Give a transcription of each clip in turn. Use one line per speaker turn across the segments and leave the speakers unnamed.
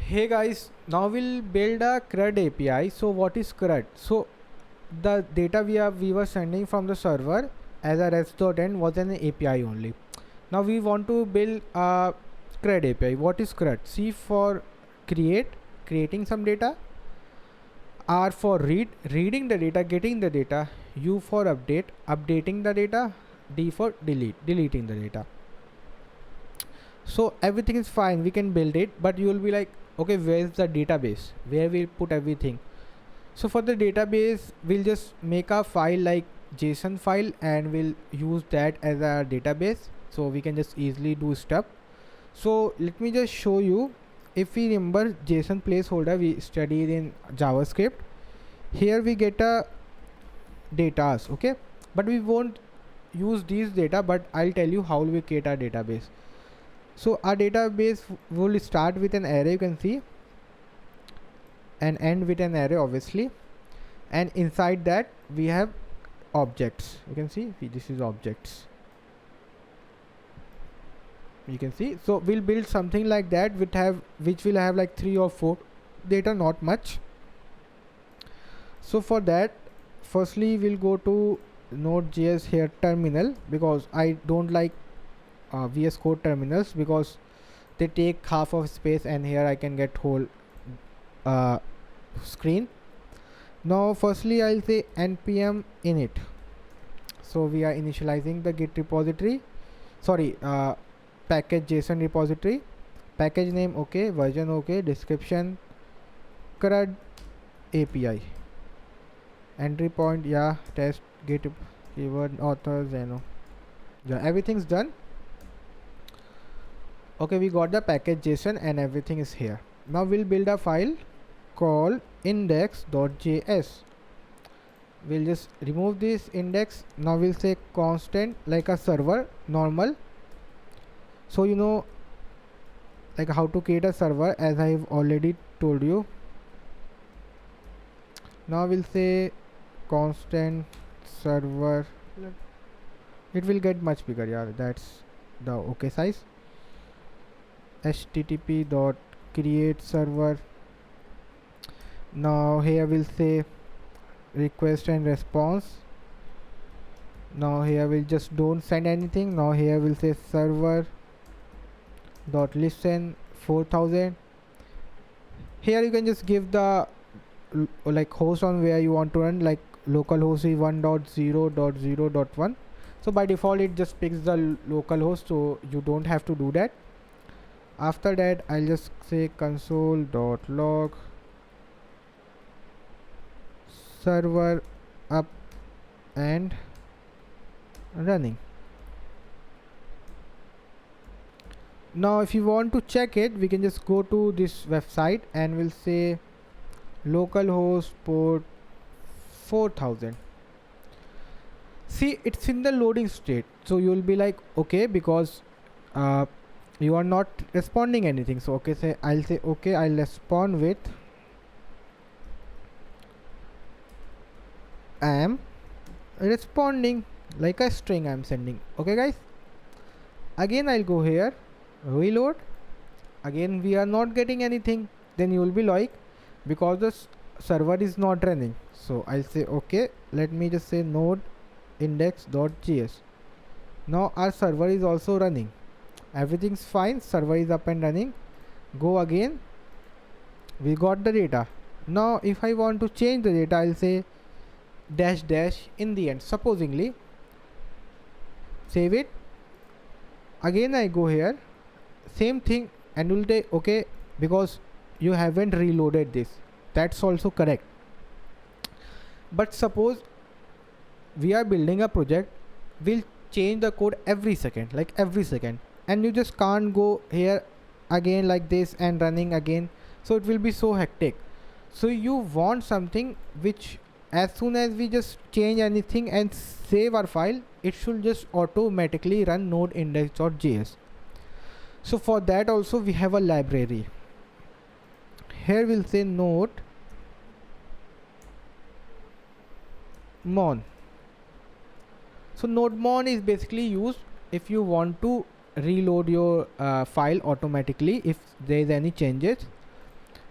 Hey guys, now we'll build a CRUD API. So what is CRUD? So the data we were sending from the server as a REST.end was an API only. Now we want to build a CRUD API. What is CRUD? C for creating some data. R for reading the data, getting the data. U for updating the data. D for deleting the data. So everything is fine, we can build it, but you will be like, okay, where is the database, where we'll put everything? So for the database, we'll just make a file like JSON file and we'll use that as a database, so we can just easily do stuff. So let me just show you. If we remember JSON placeholder we studied in JavaScript, here we get a datas, okay, but we won't use these data, but I'll tell you how we create our database. So our database will start with an array, you can see, and end with an array obviously, and inside that we have objects. You can see this is objects, you can see. So we'll build something like that which will have like 3 or 4 data, not much. So for that, firstly we'll go to Node.js here terminal, because I don't like VS Code terminals because they take half of space, and here I can get whole screen. Now firstly I'll say npm init. So we are initializing the git repository, sorry, package JSON repository. Package name okay, version okay, description CRUD API, entry point yeah, test git keyword author Zeno. Yeah, everything's done. Okay, we got the package JSON and everything is here. Now we'll build a file called index.js. We'll just remove this index. Now we'll say constant like a server normal. So you know like how to create a server, as I've already told you. Now we'll say constant server. It will get much bigger, yeah, that's the okay size. http dot create server. Now here we'll say request and response. Now here we'll just don't send anything. Now here we'll say server dot listen 4000. Here you can just give the like host on where you want to run, like localhost 1.0.0.1. so by default it just picks the local host, so you don't have to do that. After that I'll just say console.log server up and running. Now if you want to check it, we can just go to this website and we'll say localhost port 4000. See, it's in the loading state, so you'll be like okay, because you are not responding anything. So okay, say I'll say okay, I'll respond with I am responding like a string I'm sending. Okay guys, again I'll go here, reload. Again we are not getting anything. Then you will be like, because the server is not running. So I'll say okay, let me just say node index.js. now our server is also running, everything's fine, server is up and running. Go again, we got the data. Now if I want to change the data, I'll say dash dash in the end, supposingly. Save it. Again I go here, same thing, and will say okay, because you haven't reloaded this. That's also correct. But suppose we are building a project, we'll change the code every second, like every second, and you just can't go here again like this and running again, so it will be so hectic. So you want something which as soon as we just change anything and save our file, it should just automatically run node index.js. so for that also we have a library. Here we'll say node mon. So nodemon is basically used if you want to reload your file automatically if there is any changes.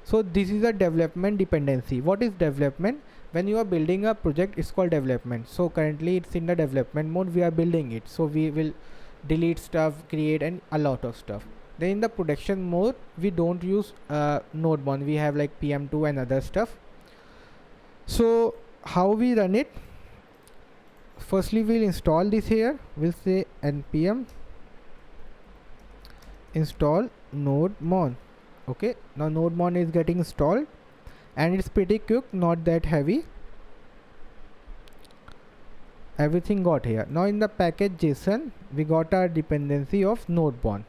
So this is a development dependency. What is development? When you are building a project, it's called development. So currently it's in the development mode, we are building it, so we will delete stuff, create, and a lot of stuff. Then in the production mode, we don't use Nodemon, we have like PM2 and other stuff. So how we run it? Firstly, we'll install this here. We'll say npm install Nodemon. Okay, now Nodemon is getting installed and it's pretty quick, not that heavy. Everything got here. Now in the package JSON, we got our dependency of Nodemon.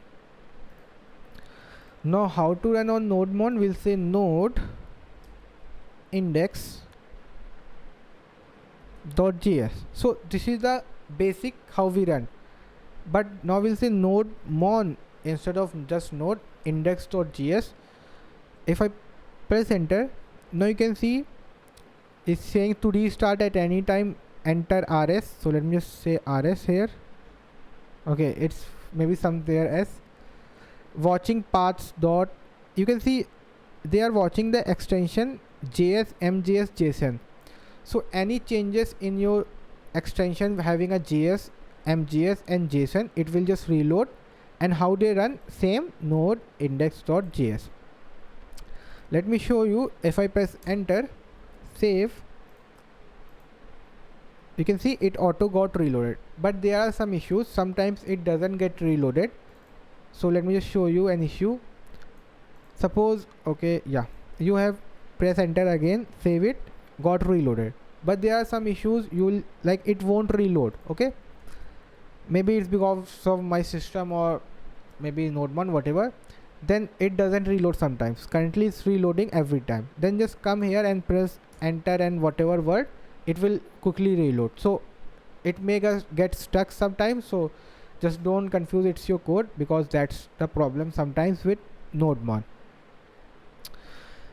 Now how to run on Nodemon? We'll say node index.js. So this is the basic how we run. But now we'll say Nodemon instead of just node index.js. If I press enter, now you can see it's saying to restart at any time, enter rs. So let me just say rs here. Okay, it's maybe somewhere as watching paths dot. You can see they are watching the extension js mjs json. So any changes in your extension having a js mjs and json, it will just reload. And how they run? Same node index.js. Let me show you. If I press enter, save, you can see it auto got reloaded, but there are some issues. Sometimes it doesn't get reloaded. So let me just show you an issue. Suppose, okay, yeah, you have press enter again, save it, got reloaded, but there are some issues. You'll like it won't reload. Okay, maybe it's because of my system or maybe Nodemon, whatever. Then it doesn't reload sometimes. Currently it's reloading every time. Then just come here and press enter and whatever word, it will quickly reload. So it may get stuck sometimes, so just don't confuse it's your code, because that's the problem sometimes with Nodemon.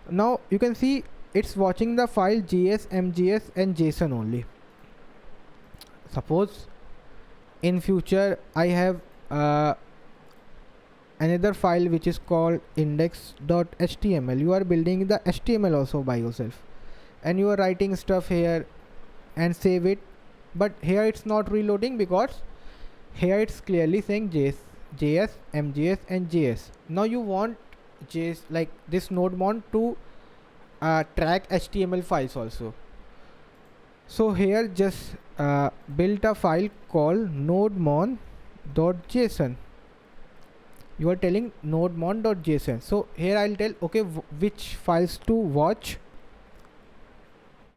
Now you can see it's watching the file js mjs and json only. Suppose in future I have another file which is called index.html. You are building the HTML also by yourself and you are writing stuff here and save it, but here it's not reloading because here it's clearly saying js mjs and js. Now you want js like this Nodemon to track HTML files also. So here just build a file called nodemon.json. You are telling nodemon.json. So here I'll tell okay which files to watch.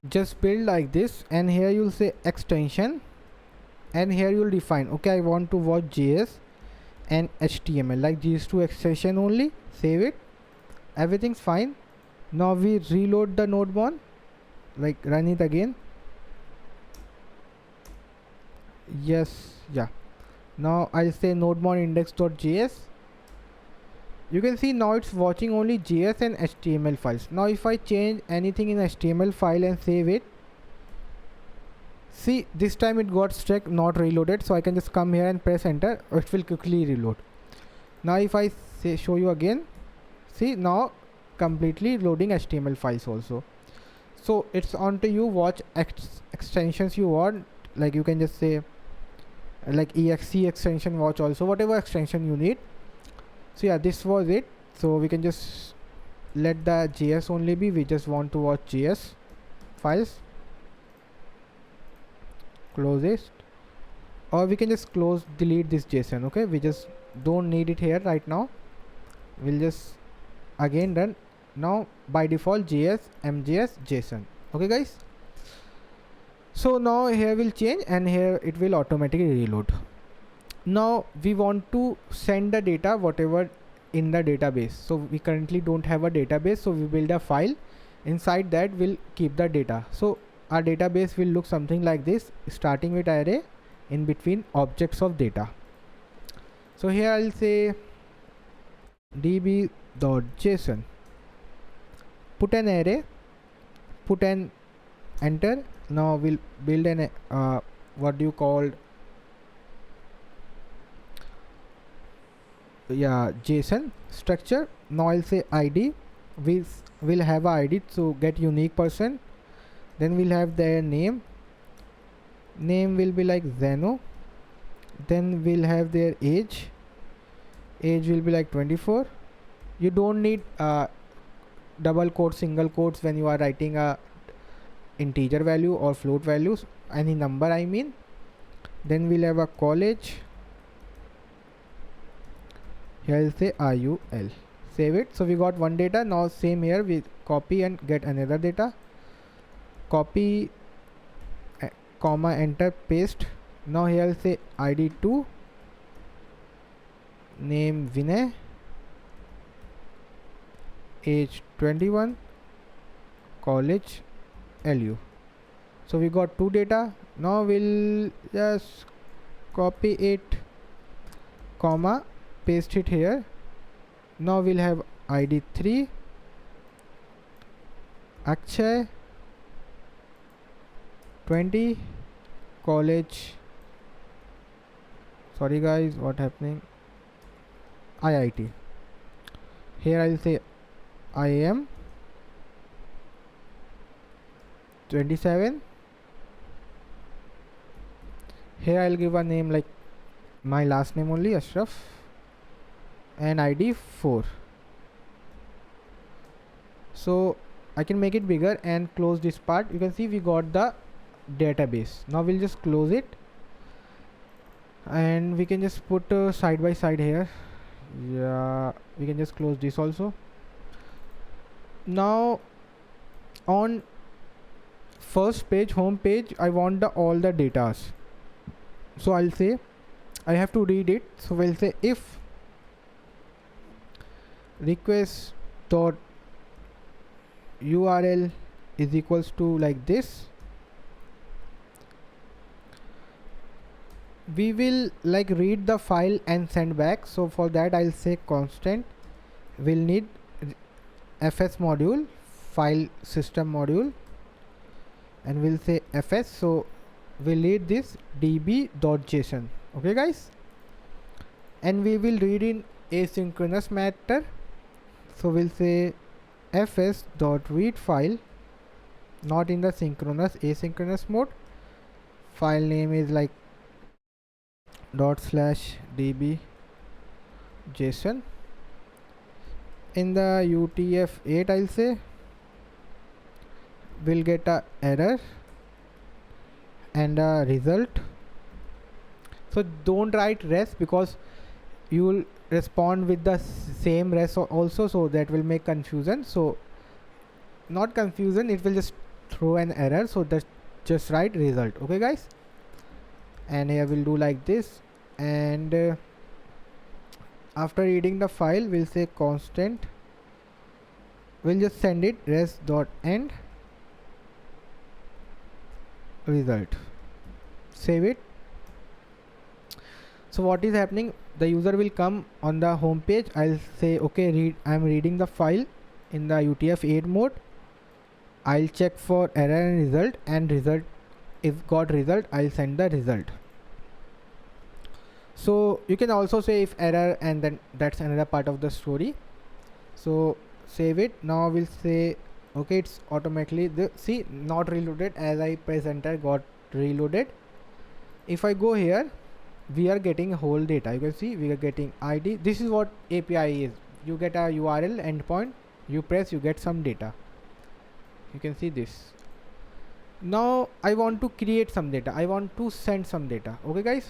Just build like this, and here you'll say extension, and here you'll define okay I want to watch js and HTML, like these two extension only. Save it, everything's fine. Now we reload the Nodemon, like run it again. Yes, yeah. Now I'll say Nodemon index.js. You can see now it's watching only JS and HTML files. Now if I change anything in HTML file and save it, see this time it got stuck, not reloaded. So I can just come here and press enter, it will quickly reload. Now if I say show you again, see now completely loading HTML files also. So it's on to you watch extensions you want, like you can just say like exe extension watch also, whatever extension you need. So yeah, this was it. So we can just let the JS only be, we just want to watch JS files. Close this, or we can just delete this JSON. Okay, we just don't need it here right now. We'll just again run. Now by default JS mjs JSON. Okay guys, so now here will change and here it will automatically reload. Now we want to send the data whatever in the database. So we currently don't have a database, so we build a file. Inside that we'll keep the data. So our database will look something like this, starting with array, in between objects of data. So here I'll say db.json, put an array, put an enter. Now we'll build an what do you call JSON structure. Now I'll say id we will have a ID, so get unique person. Then we'll have their name will be like Zeno. Then we'll have their age will be like 24. You don't need double quotes, single quotes when you are writing a integer value or float values, any number I mean. Then we'll have a college. Here I'll say RUL. Save it. So we got one data. Now same here, we copy and get another data. Copy, comma, enter, paste. Now here I'll say ID2, name Vinay, age 21, college LU. So we got two data. Now we'll just copy it, comma, paste it here. Now we'll have ID3, Akshay, 20, college, sorry guys, what happening, IIT. Here I'll say IAM, 27. Here I'll give a name like my last name only, Ashraf, and ID 4. So I can make it bigger and close this part. You can see we got the database. Now we'll just close it, and we can just put side by side here. Yeah, we can just close this also. Now on first page, home page, I want all the datas. So I'll say I have to read it. So we'll say if request dot URL is equals to like this, we will like read the file and send back. So for that I'll say constant, we'll need fs module, file system module, and we'll say fs. So we'll read this db.json. Okay guys, and we will read in asynchronous matter. So we'll say fs.read file, not in the synchronous, asynchronous mode. File name is like ./db json. In the UTF-8 I'll say we'll get a error and a result. So don't write res, because you will respond with the same res also, so that will make confusion. So not confusion, it will just throw an error, so that just write result. Okay guys, and here we'll do like this, and after reading the file we'll say constant, we'll just send it res.end result. Save it. So what is happening, the user will come on the home page. I'll say okay, I'm reading the file in the UTF-8 mode. I'll check for error and result, and result, if got result, I'll send the result. So you can also say if error, and then that's another part of the story. So save it. Now we'll say okay, it's automatically see not reloaded. As I press enter, got reloaded. If I go here, we are getting whole data. You can see we are getting ID. This is what API is. You get a URL endpoint, you press, you get some data. You can see this. Now I want to create some data, I want to send some data. Okay guys,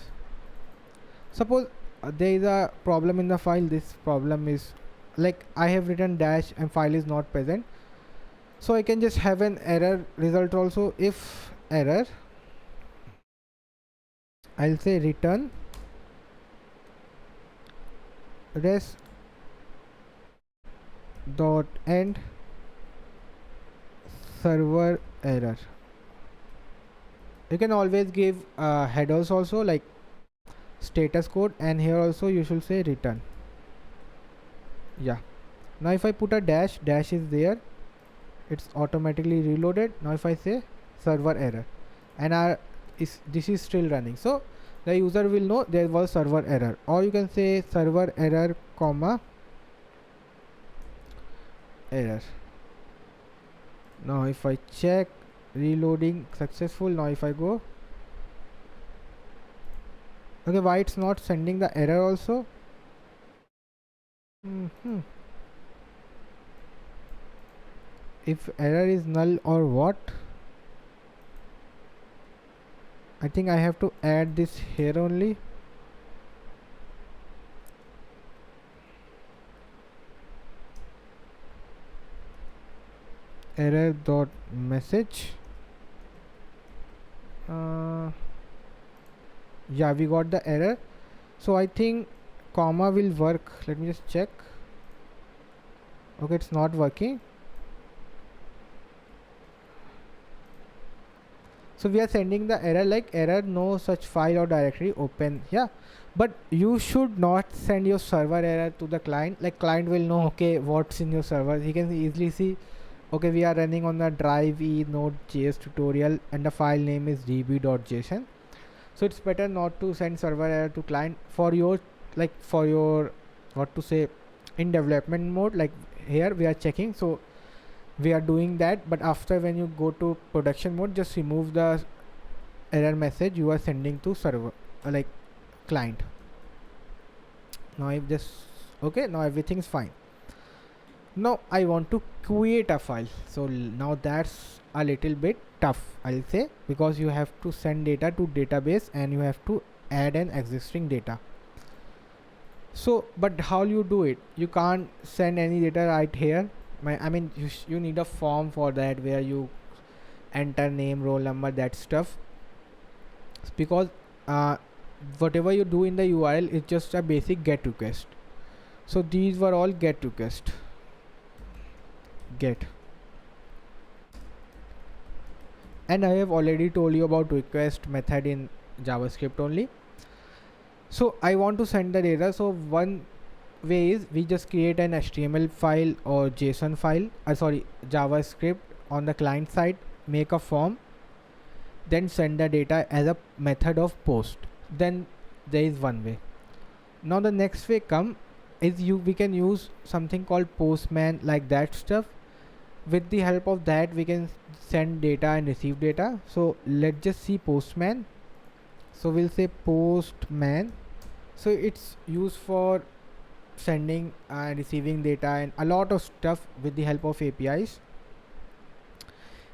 suppose there is a problem in the file. This problem is like I have written dash and file is not present, so I can just have an error result also. If error, I'll say return res dot end server error. You can always give headers also, like status code, and here also you should say return. Yeah, now if I put a dash is there, it's automatically reloaded. Now if I say server error, and this is still running, so the user will know there was server error. Or you can say server error comma error. Now if I check, reloading successful. Now if I go, okay, why it's not sending the error also? If error is null or what? I think I have to add this here only. Error dot message. Yeah, we got the error. So I think comma will work. Let me just check. Okay, it's not working. So we are sending the error like error no such file or directory open. Yeah, but you should not send your server error to the client. Like client will know, okay, what's in your server. He can easily see, okay, we are running on the drive e node.js tutorial and the file name is db.json. So it's better not to send server error to client for your, like for your, what to say, in development mode. Like here we are checking, so we are doing that, but after when you go to production mode, just remove the error message you are sending to server, like client. Now if just, okay, now everything is fine. Now I want to create a file, so now that's a little bit tough, I'll say, because you have to send data to database and you have to add an existing data. So but how you do it? You can't send any data right here. I mean you need a form for that where you enter name, roll number, that stuff, because whatever you do in the URL is just a basic get request. So these were all get request. Get, and I have already told you about request method in JavaScript only. So I want to send the data, so one way is we just create an HTML file or JSON file, JavaScript on the client side, make a form, then send the data as a method of post. Then there is one way. Now the next way is we can use something called Postman, like that stuff. With the help of that we can send data and receive data. So let's just see Postman. So we'll say Postman. So it's used for sending and receiving data and a lot of stuff with the help of APIs.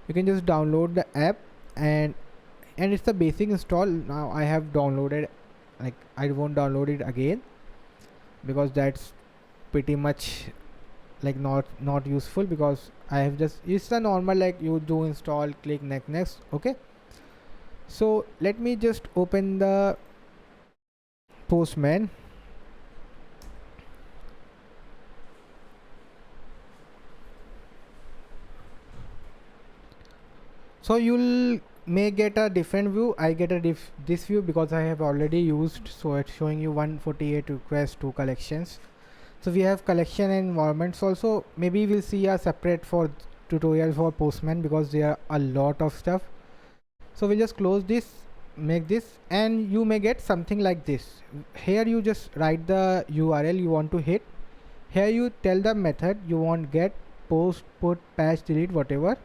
You can just download the app, and it's the basic install. Now I have downloaded, like I won't download it again because that's pretty much like not useful, because I have just, it's the normal, like you do install, click next. Okay, so let me just open the Postman. So you'll may get a different view. I get a this view because I have already used, so it's showing you 148 requests, 2 collections. So we have collection and environments also. Maybe we'll see a separate for tutorial for Postman because there are a lot of stuff. So we'll just close this, make this, and you may get something like this. Here you just write the URL you want to hit. Here you tell the method you want, get, post, put, patch, delete, whatever.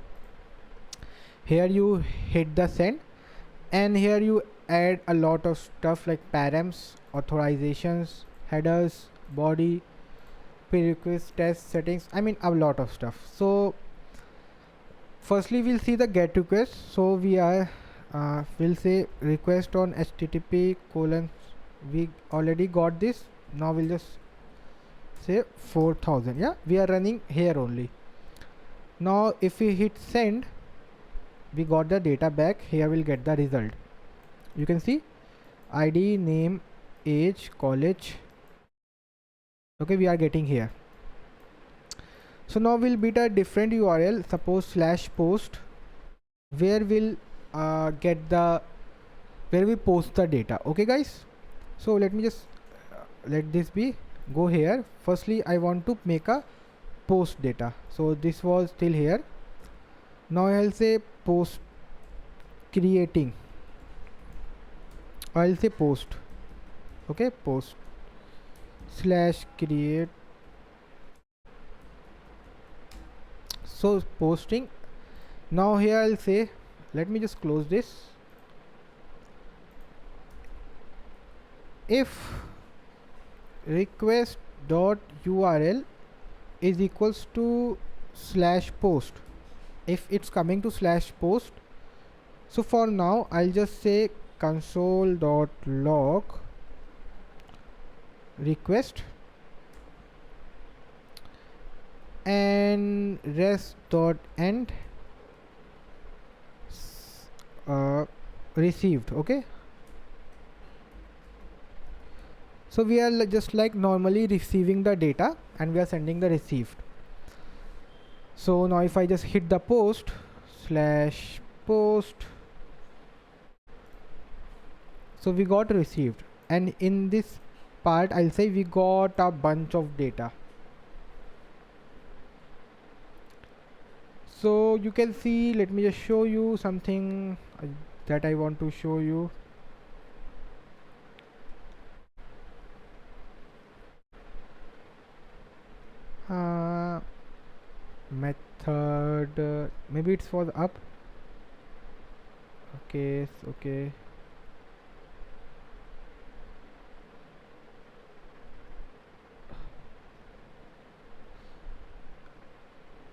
Here you hit the send, and here you add a lot of stuff like params, authorizations, headers, body, prerequisite, test, settings, I mean a lot of stuff. So firstly we'll see the get request. So we are we'll say request on http colon, we already got this. Now we'll just say 4000. Yeah, we are running here only. Now if we hit send, we got the data back. Here we'll get the result. You can see ID, name, age, college. Okay, we are getting here. So now we'll beat a different URL, suppose /post, where we'll get the, where we post the data. Okay guys, so let me just let this be, go here. Firstly I want to make a post data, so this was still here. Now I'll say post creating, I'll say post. Okay, post /create So posting. Now here I'll say, let me just close this. If request dot URL is equals to slash post, if it's coming to slash post, so for now I'll just say console dot log request and rest dot end received. Okay, so we are just like normally receiving the data and we are sending the received. So now if I just hit the post slash post, so we got received, and in this part I'll say we got a bunch of data. So you can see, let me just show you something that I want to show you. Method, maybe it's for the up. Okay, okay.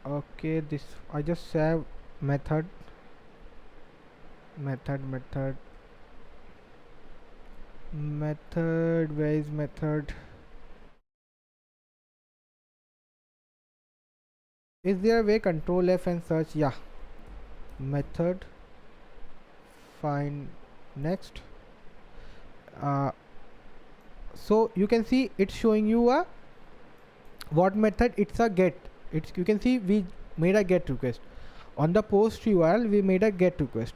Okay, this I just have method. Method, where is method? Is there a way? Control F and search. Yeah, method, find next. So you can see it's showing you a what method. It's a get. It's, you can see we made a get request on the post URL. We made a get request,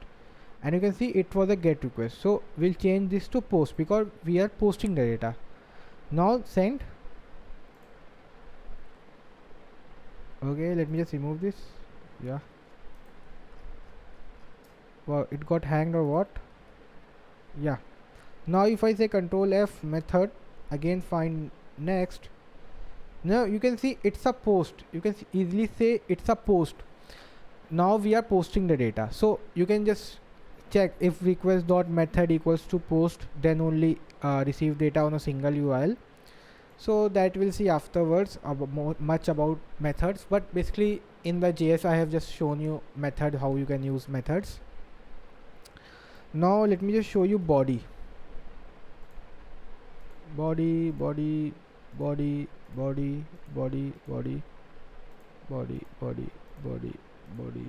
and you can see it was a get request. So we'll change this to post because we are posting the data. Now send. Okay, let me just remove this. Yeah, wow, it got hanged or what? Yeah, now if I say control F method, again find next. Now you can see it's a post. You can easily say it's a post. Now we are posting the data, so you can just check if request dot method equals to post, then only receive data on a single URL. So that we'll see afterwards about much about methods, but basically in the JS I have just shown you method, how you can use methods. Now let me just show you body. Body, body, body, body, body, body, body, body, body, body.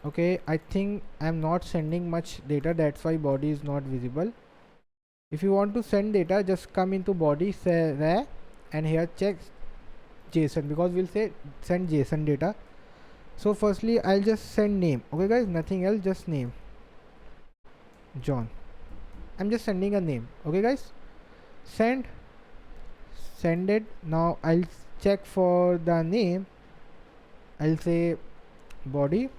Okay, I think I'm not sending much data, that's why body is not visible. If you want to send data, just come into body, say there, and here check JSON, because we'll say send JSON data. So firstly I'll just send name. Okay guys, nothing else, just name, John. I'm just sending a name. Okay guys, send it. Now I'll check for the name. I'll say body,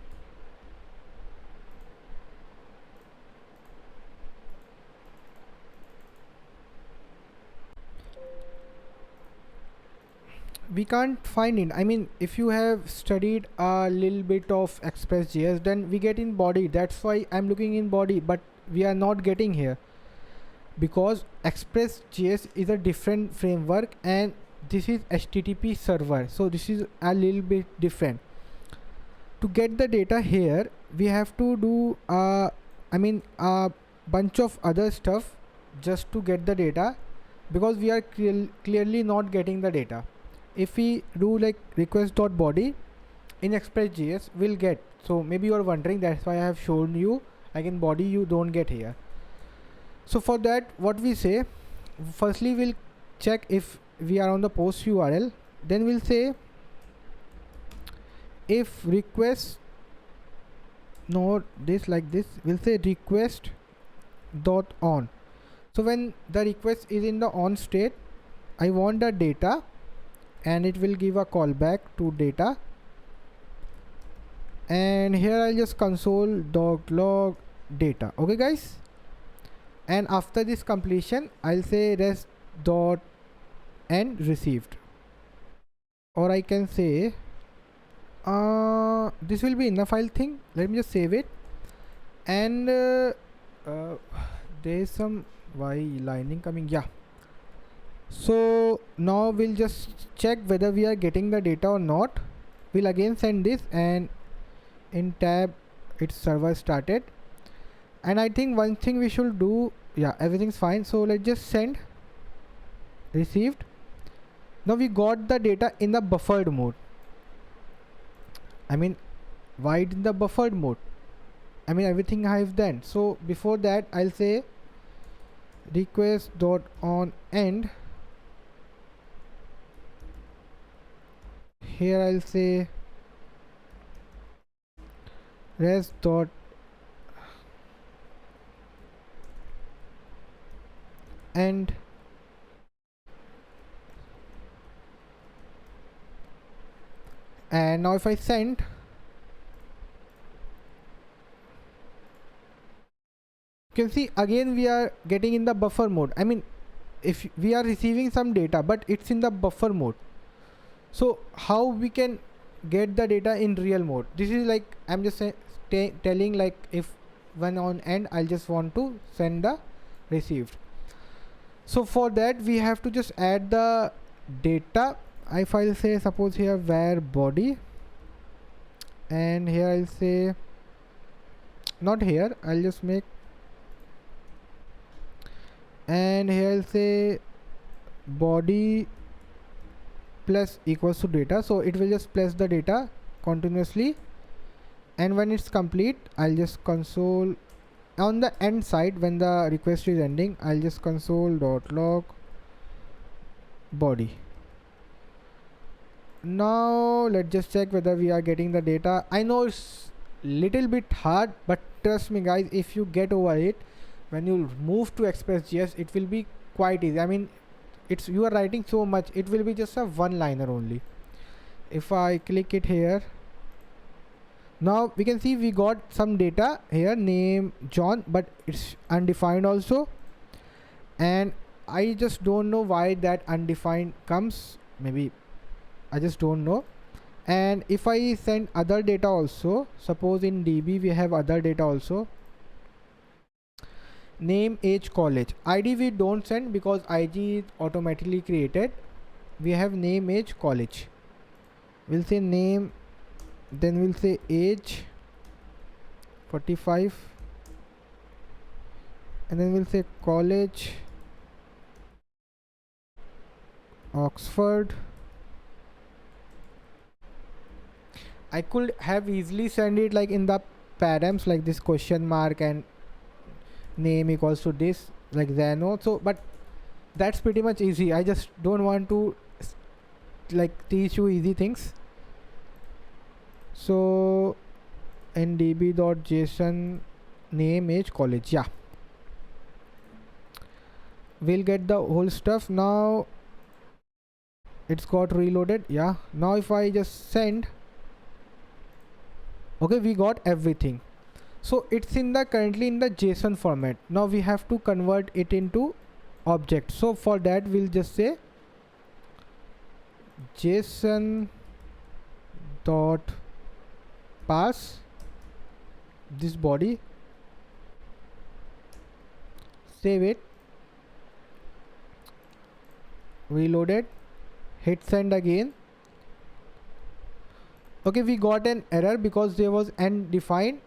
we can't find it. I mean, if you have studied a little bit of Express.js, then we get in body. That's why I'm looking in body, but we are not getting here because Express.js is a different framework and this is HTTP server, so this is a little bit different. To get the data here, we have to do a bunch of other stuff just to get the data, because we are clearly not getting the data. If we do like request.body in Express.js, we'll get. So maybe you are wondering, that's why I have shown you, like in body you don't get here. So for that, what we say, firstly we'll check if we are on the post URL, then we'll say if request, no, this like this, we'll say request dot on. So when the request is in the on state, I want the data, and it will give a callback to data. And here I'll just console dot log data. Okay guys, and after this completion I'll say rest dot end received. or I can say this will be in the file thing. Let me just save it. And uh, there is some why lining coming, yeah. So now we'll just check whether we are getting the data or not. We'll again send this, and in tab its server started. And I think one thing we should do, yeah, everything's fine, so let's just send received. Now we got the data in the buffered mode. I mean, why in the buffered mode? I mean, everything I've done. So before that, I'll say request dot on end. Here I'll say res dot end. And now if I send, you can see again we are getting in the buffer mode. I mean, if we are receiving some data but it's in the buffer mode, so how we can get the data in real mode? This is like I'm just telling, like if when on end I'll just want to send the received. So for that we have to just add the data. If I'll say suppose here var body, and here I'll say not here, I'll just make, and here I'll say body plus equals to data, so it will just place the data continuously. And when it's complete, I'll just console on the end side. When the request is ending, I'll just console dot log body. Now let's just check whether we are getting the data. I know it's little bit hard, but trust me guys, if you get over it, when you move to Express.js, it will be quite easy. I mean, it's you are writing so much, it will be just a one liner only. If I click it here, now we can see we got some data here, name John, but it's undefined also. And I just don't know why that undefined comes, maybe I just don't know. And if I send other data also, suppose in DB we have other data also, name, age, college. ID we don't send because IG is automatically created. We have name, age, college. We'll say name, then we'll say age 45, and then we'll say college Oxford. I could have easily send it like in the params, like this question mark and name equals to this, like Zano. So but that's pretty much easy. I just don't want to like teach you easy things. So in db.json name, age, college, yeah, we'll get the whole stuff. Now it's got reloaded, yeah. Now if I just send, okay, we got everything. So it's in the currently in the JSON format. Now we have to convert it into object. So for that we'll just say JSON dot pass this body, save it, reload it, hit send again. Okay, we got an error because there was undefined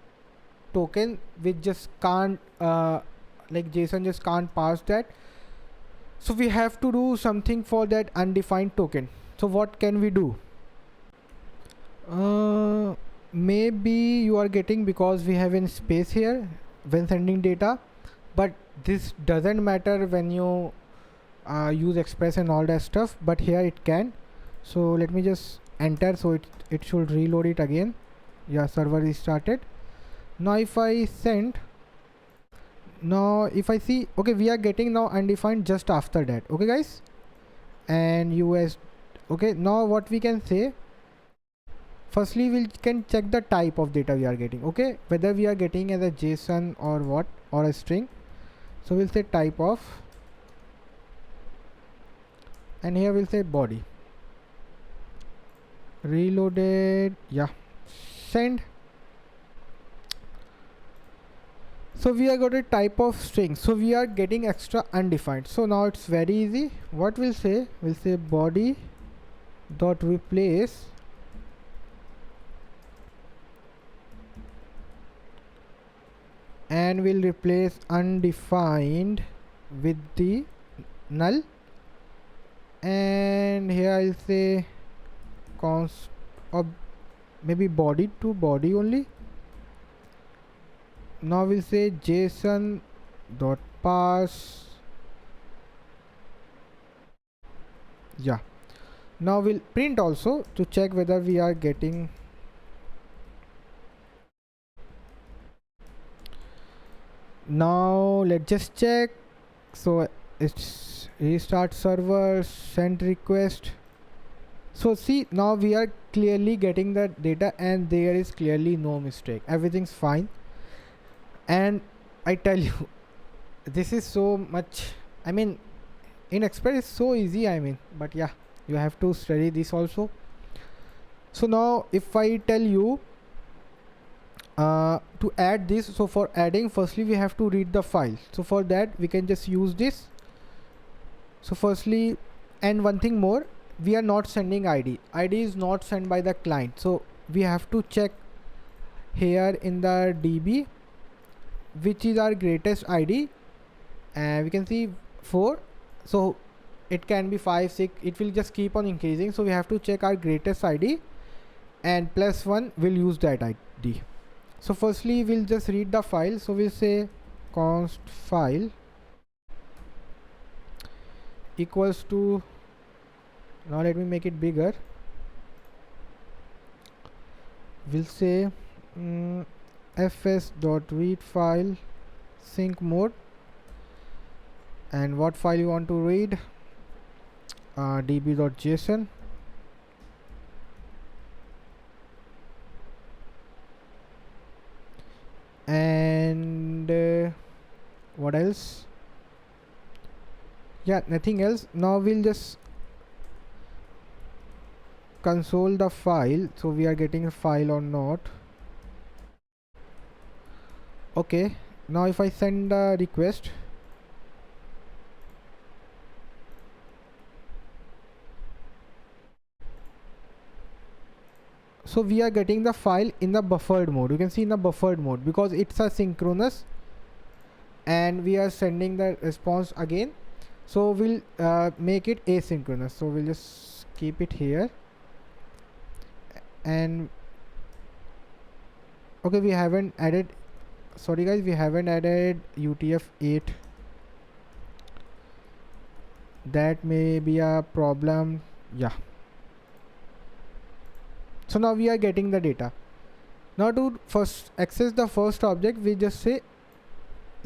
token which just can't like JSON just can't pass that. So we have to do something for that undefined token. So what can we do? Maybe you are getting because we have in space here when sending data, but this doesn't matter when you use Express and all that stuff, but here it can. So let me just enter, so it should reload it again. Yeah, server is started. Now if I send, now if I see, okay, we are getting now undefined just after that. Okay guys, and US. Okay, now what we can say, firstly we can check the type of data we are getting, okay, whether we are getting as a JSON or what, or a string. So we'll say type of, and here we'll say body. reloaded, yeah, send. So we are got a type of string, so we are getting extra undefined. So now it's very easy. What we'll say body dot replace and we'll replace undefined with the null, and here I'll say const or maybe body to body only. Now we'll say JSON dot parse, yeah. Now we'll print also to check whether we are getting. Now let's just check. So it's restart server, send request. So see, now we are clearly getting the data and there is clearly no mistake, everything's fine. And I tell you, this is so much, I mean, in Express it's so easy, I mean, but yeah, you have to study this also. So now if I tell you to add this, so for adding, firstly we have to read the file. So for that we can just use this. So firstly, and one thing more, we are not sending id is not sent by the client, so we have to check here in the db which is our greatest id, and we can see 4, so it can be 5, 6, it will just keep on increasing. So we have to check our greatest id and +1 will use that id. So firstly we'll just read the file. So we'll say const file equals to, now let me make it bigger, we'll say fs.read file sync mode, and what file you want to read, db.json, and what else, yeah, nothing else. Now we'll just console the file, so we are getting a file or not. Okay, now if I send a request, so we are getting the file in the buffered mode. You can see in the buffered mode because it's asynchronous and we are sending the response again. So we'll make it asynchronous, so we'll just keep it here. And okay, we haven't added, sorry guys, we haven't added UTF-8, that may be a problem, yeah. So now we are getting the data. Now to first access the first object, we just say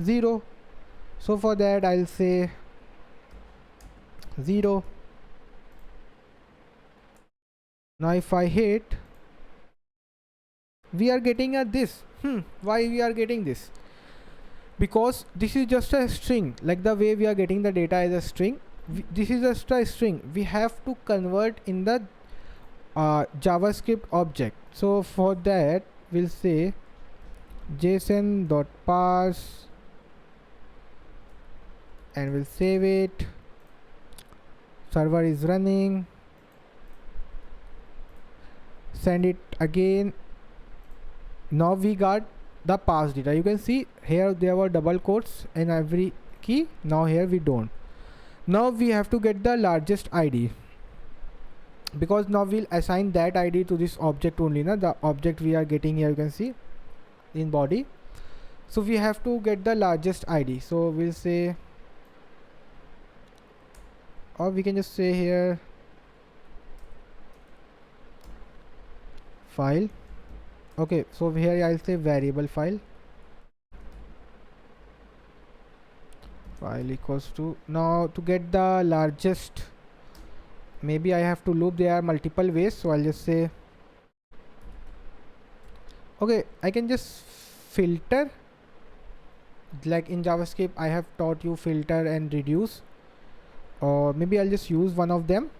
0. So for that I'll say 0. Now if I hit, we are getting a this. Why we are getting this? Because this is just a string, like the way we are getting the data as a string. This is just a string. We have to convert in the JavaScript object. So for that we'll say json.parse and we'll save it. Server is running. Send it again. Now we got the parse data. You can see here there were double quotes in every key. Now here we don't. Now we have to get the largest ID, because now we'll assign that ID to this object only, the object we are getting here, you can see in body. So we have to get the largest ID. So we'll say, or we can just say here file. Okay, so here I'll say variable file equals to, now to get the largest, maybe I have to loop, there are multiple ways, so I'll just say, okay, I can just filter, like in JavaScript I have taught you filter and reduce, or maybe I'll just use one of them.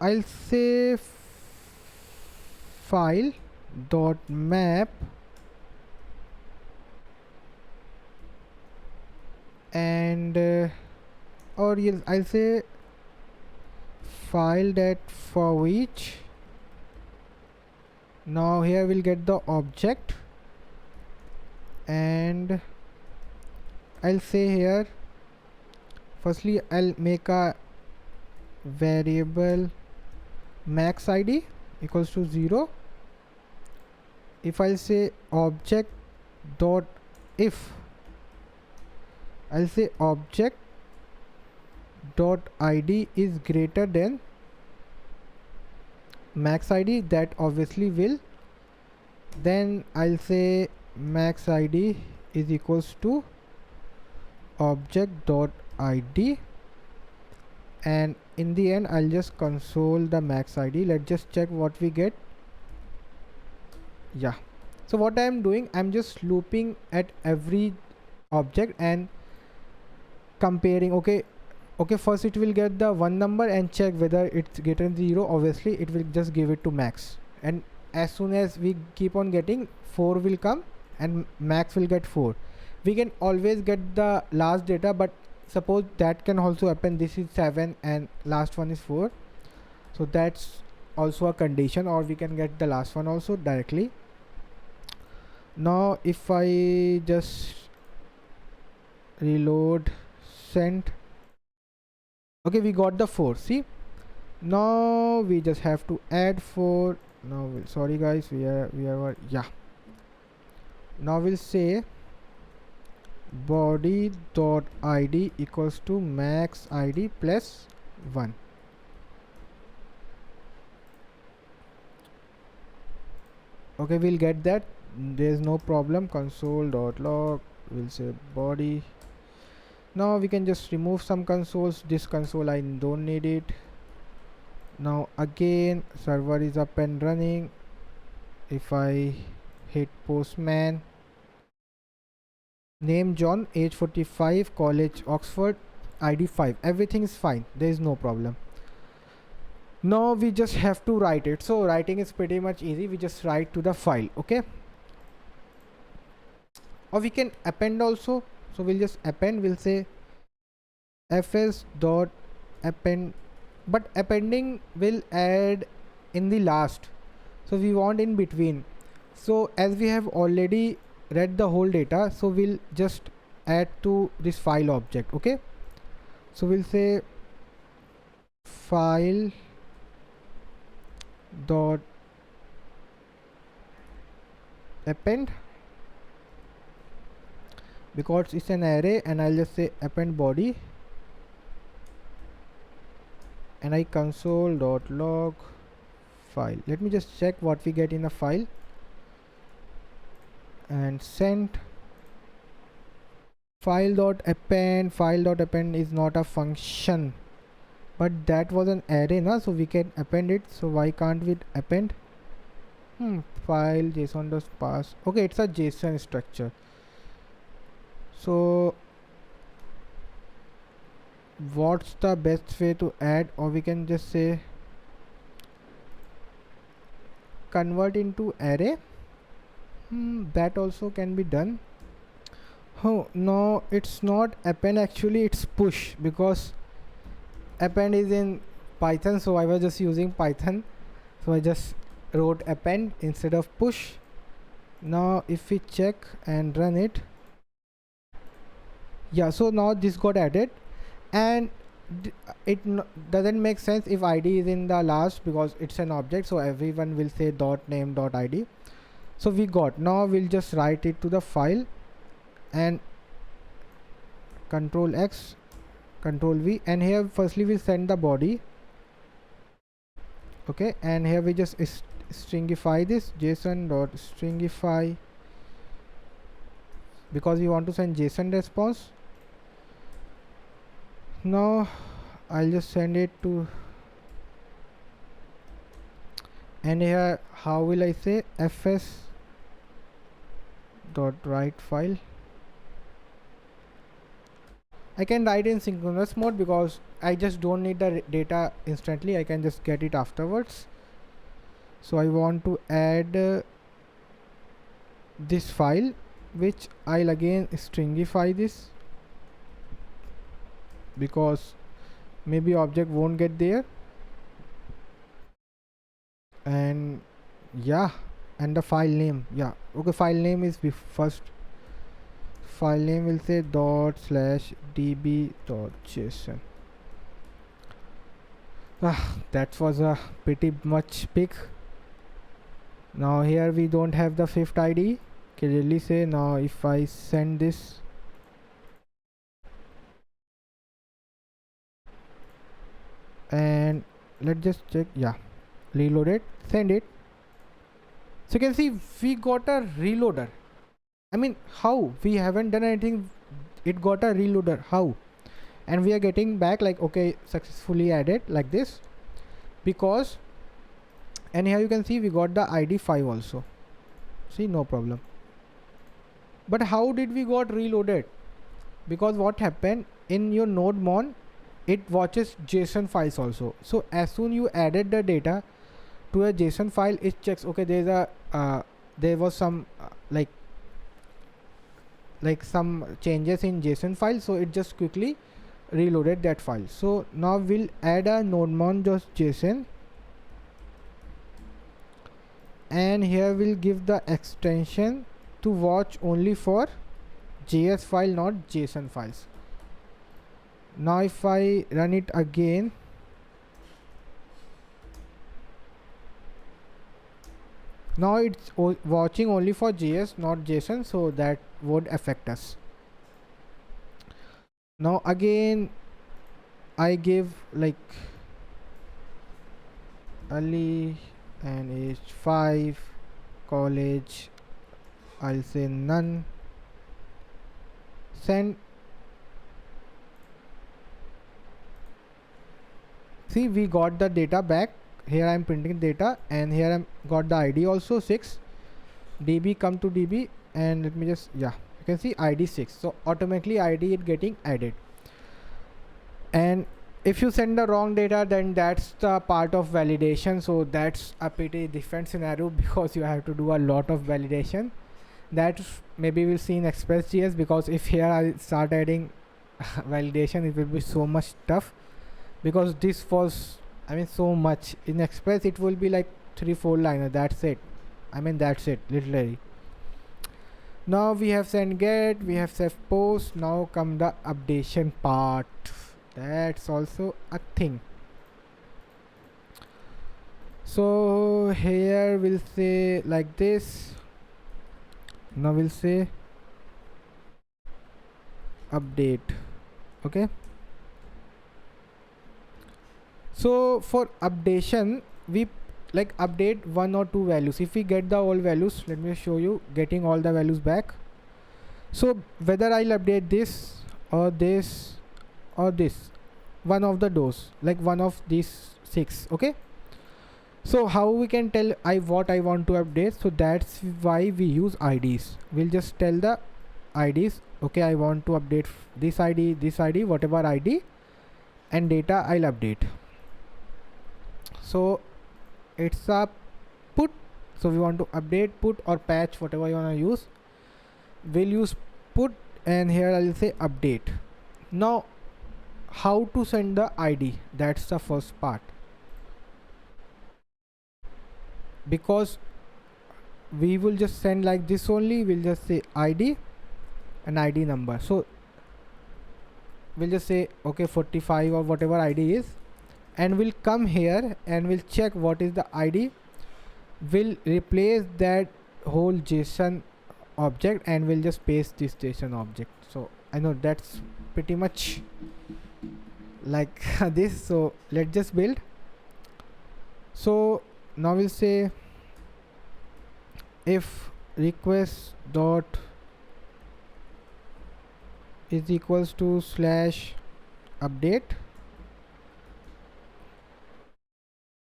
I'll say file dot map and or yes, I'll say file that for which. Now here we'll get the object, and I'll say here firstly I'll make a variable max id equals to 0. If I'll say object dot if, I'll say object dot id is greater than max id, that obviously will. Then I'll say max id is equals to object dot id, and in the end I'll just console the max id. Let's just check what we get. Yeah, so what I'm doing, I'm just looping at every object and comparing. Okay, first it will get the one number and check whether it's greater than 0. Obviously it will just give it to max, and as soon as we keep on getting, 4 will come and max will get 4. We can always get the last data, but suppose that can also happen. This is 7 and last one is 4, so that's also a condition, or we can get the last one also directly. Now if I just reload send, okay, we got the 4. See, now we just have to add 4. Now sorry guys, we are yeah, now we'll say body dot id equals to max id plus 1. Okay, we'll get that, there's no problem. Console dot log, we'll say body. Now we can just remove some consoles. This console I don't need it. Now again server is up and running. If I hit postman, name John, age 45, college Oxford, id 5, everything is fine, there is no problem. Now we just have to write it. So writing is pretty much easy, we just write to the file. Okay, or we can append also. So we'll just append, we'll say fs dot append, but appending will add in the last, so we want in between. So as we have already read the whole data, so we'll just add to this file object. Okay, so we'll say file dot append, because it's an array, and I'll just say append body, and I console dot log file. Let me just check what we get in a file, and send file dot append. File dot append is not a function, but that was an array na, so we can append it. So why can't we append? File json does pass. Okay, it's a JSON structure. So what's the best way to add? Or we can just say convert into array. That also can be done. Oh no, it's not append, actually it's push, because append is in Python, so I was just using Python, so I just wrote append instead of push. Now if we check and run it, yeah, so now this got added, and it doesn't make sense if id is in the last, because it's an object, so everyone will say dot name dot id. So we got, now we'll just write it to the file, and control x, control v, and here firstly we send the body. Okay, and here we just stringify this, json dot stringify, because we want to send JSON response. Now I'll just send it to, and here how will I say fs dot write file. I can write in synchronous mode because I just don't need the data instantly. I can just get it afterwards. So I want to add this file, which I'll again stringify this, because maybe object won't get there. And yeah, and the file name, yeah, okay, file name is first. File name will say dot slash db dot json. That was a pretty much big. Now here we don't have the fifth id, clearly say. Now if I send this, and let's just check, yeah, reload it, send it. So you can see we got a reloader. I mean, how? We haven't done anything, it got a reloader, how? And we are getting back like, okay, successfully added, like this. Because, and here you can see we got the id 5 also, see, no problem. But how did we got reloaded? Because what happened in your nodemon, it watches json files also. So as soon you added the data to a json file, it checks, okay, there's a there was some like some changes in json file, so it just quickly reloaded that file. So now we'll add a nodemon.json, and here we'll give the extension to watch only for js file, not json files. Now if I run it again, now it's watching only for js, not json, so that would affect us. Now again I give like Ali and age 5, college I'll say none, send. See, we got the data back. Here I'm printing data, and here I'm got the id also 6. db come to db, and let me just, yeah, you can see id 6, so automatically id is getting added. And if you send the wrong data, then that's the part of validation, so that's a pretty different scenario because you have to do a lot of validation. That maybe we'll see in express.js, because if here I start adding validation, it will be so much tough, because this was, I mean, so much. In express it will be like 3-4 liner, that's it. I mean, that's it, literally. Now we have send get, we have set post. Now come the updation part, that's also a thing. So here we'll say like this. Now we'll say update, okay. So for updation, we like update 1 or 2 values. If we get the all values, let me show you getting all the values back. So whether I'll update this or this or this, one of the those, like one of these 6, okay. So how we can tell what I want to update? So that's why we use IDs. We'll just tell the IDs, okay, I want to update this ID, whatever ID, and data I'll update. So it's a put, so we want to update, put or patch, whatever you want to use. We'll use put, and here I'll say update. Now how to send the ID, that's the first part, because we will just send like this only. We'll just say ID and ID number. So we'll just say okay 45 or whatever ID is, and we'll come here and we'll check what is the ID. We'll replace that whole JSON object and we'll just paste this JSON object. So I know that's pretty much like this. So let's just build. So now we'll say if request dot is equals to slash update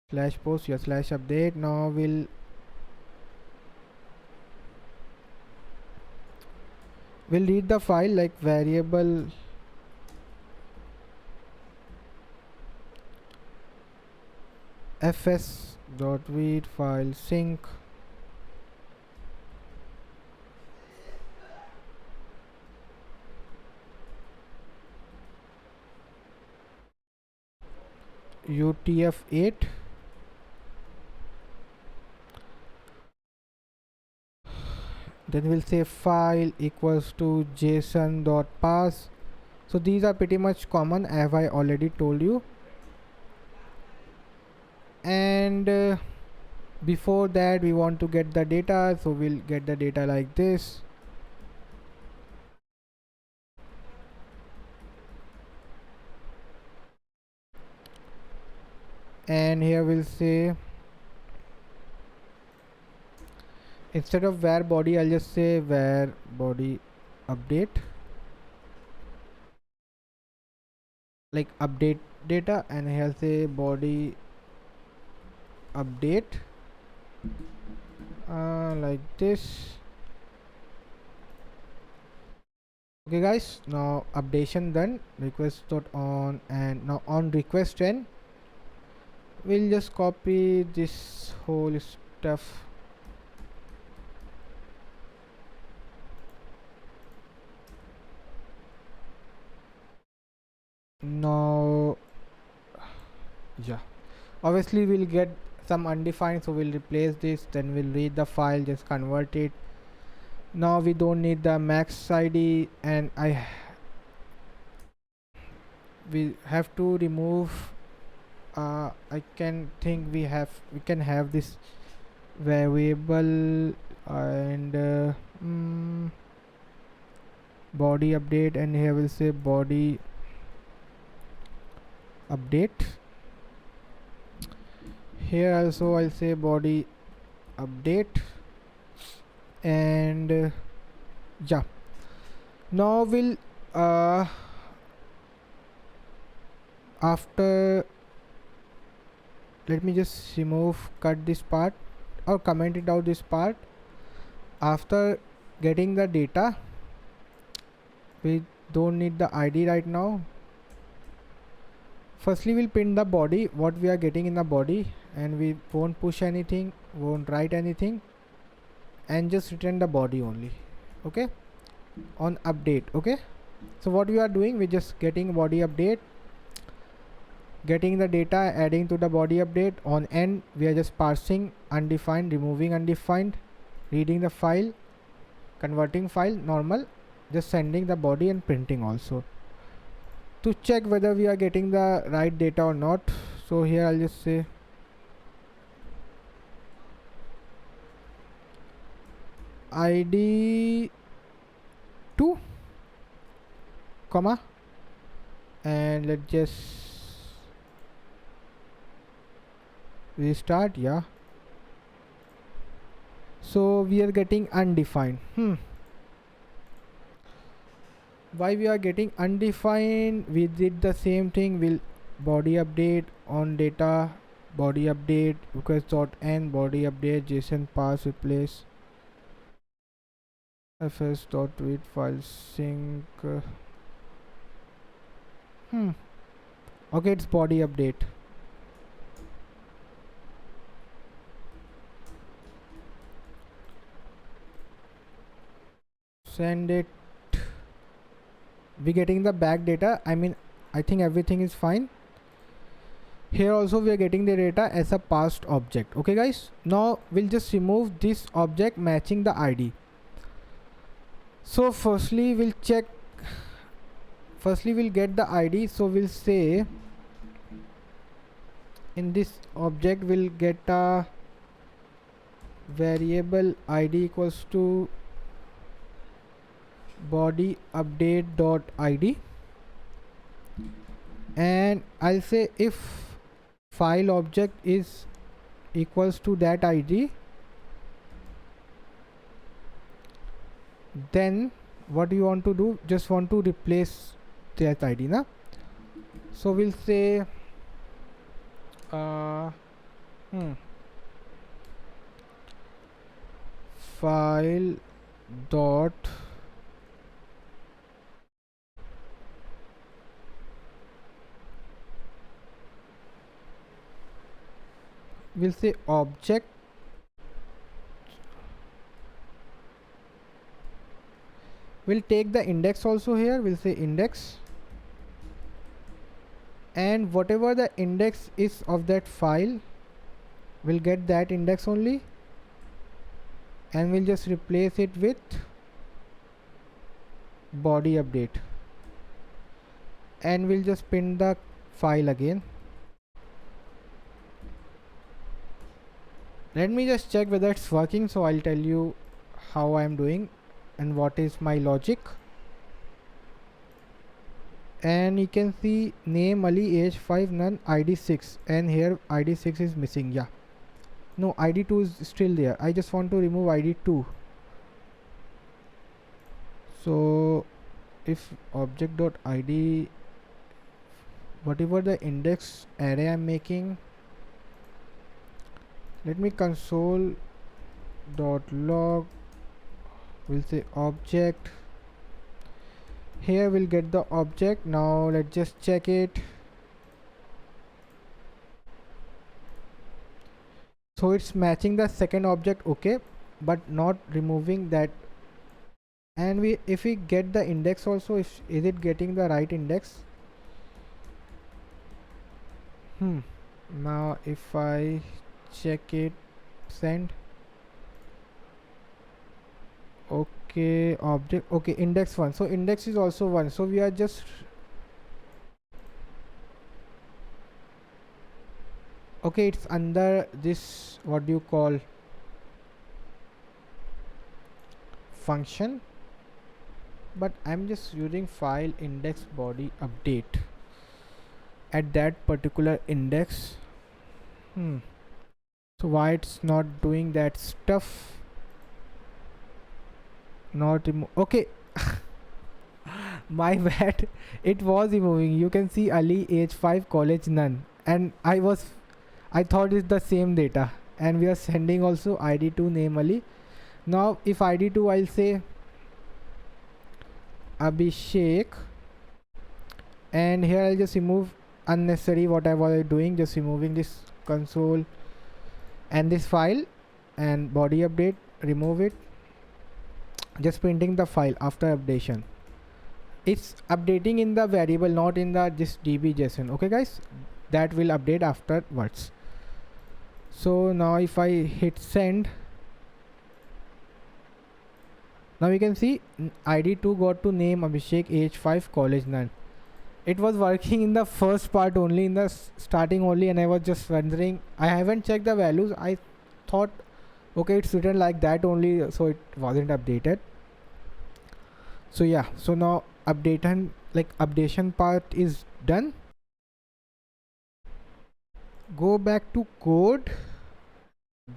slash post, yeah, slash update. Now we'll read the file like variable fs dot read file sync utf-8, then we'll say file equals to json dot pass. So these are pretty much common, as I already told you. And before that we want to get the data, so we'll get the data like this. And here we'll say, instead of var body, I'll just say var body update, like update data, and here I'll say body update like this. Okay guys, now updation done, request dot on, and now on request end we'll just copy this whole stuff. Now yeah, obviously we'll get some undefined, so we'll replace this, then we'll read the file, just convert it. Now we don't need the max id, and we have to remove I can think we can have this variable and body update, and here we'll say body update. Here also I'll say body update, and yeah, now we'll after, let me just cut this part or comment it out this part. After getting the data, we don't need the id right now. Firstly we'll print the body, what we are getting in the body, and we won't push anything, won't write anything, and just return the body only. Okay, on update. Okay, so what we are doing, we're just getting body update, getting the data, adding to the body update. On end we are just parsing undefined, removing undefined, reading the file, converting file normal, just sending the body and printing also, to check whether we are getting the right data or not. So here I'll just say id 2 comma, and let's just restart. Yeah, so we are getting undefined. Why we are getting undefined? We did the same thing. We'll body update on data, body update request dot n, body update json pass replace fs dot read file sync. Okay, it's body update. Send it. We getting the back data, I think everything is fine. Here also we are getting the data as a passed object. Okay guys, now we'll just remove this object matching the id. So firstly we'll get the id, so we'll say in this object we'll get a variable id equals to body update dot id, and I'll say if file object is equals to that id, then what you want to do, just want to replace that id na. So we'll say file dot we'll say object, we'll take the index also here, we'll say index, and whatever the index is of that file, we'll get that index only, and we'll just replace it with body update, and we'll just pin the file again. Let me just check whether it's working, so I'll tell you how I am doing and what is my logic. And you can see name Ali, age 5, none, ID 6, and here ID 6 is missing. Yeah, no, ID 2 is still there. I just want to remove ID 2. So if object.id, whatever the index array I'm making, let me console.log, we'll say object, here we'll get the object. Now let's just check it. So it's matching the second object, okay, but not removing that. And if we get the index also, is it getting the right index? Now if I check it, send, okay, object, okay, index 1, so index is also 1, so we are just, okay, it's under this, what do you call, function, but I'm just using file index body update at that particular index. So why it's not doing that stuff? Not okay. My bad. It was removing. You can see Ali, age 5, college, none, and I thought it's the same data, and we are sending also ID 2, name Ali. Now if ID 2, I'll say Abhishek, and here I'll just remove unnecessary what I was doing, just removing this console and this file, and body update, remove it, just printing the file after updation. It's updating in the variable, not in the this db.json. Okay guys, that will update afterwards. So now if I hit send, now you can see ID 2 got to name Abhishek, age 5, college, none. It was working in the first part only, in the starting only, and I was just wondering, I haven't checked the values. I thought, okay, it's written like that only, so it wasn't updated. So yeah, so now updation part is done. Go back to code,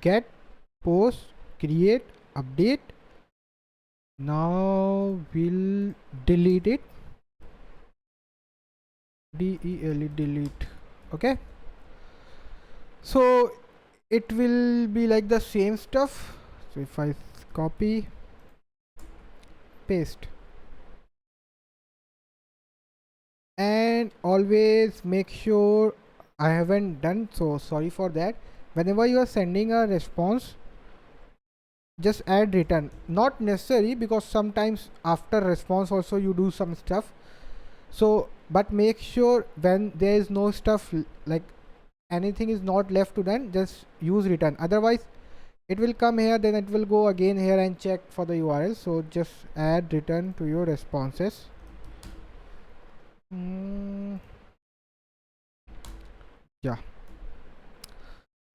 get, post, create, update. Now we'll delete it, delete. Okay, so it will be like the same stuff. So if I copy, paste, and always make sure, I haven't done, so sorry for that, whenever you are sending a response, just add return. Not necessary, because sometimes after response also you do some stuff, so but make sure when there is no stuff, like anything is not left to done, just use return. Otherwise it will come here, then it will go again here and check for the URL. So just add return to your responses. Yeah,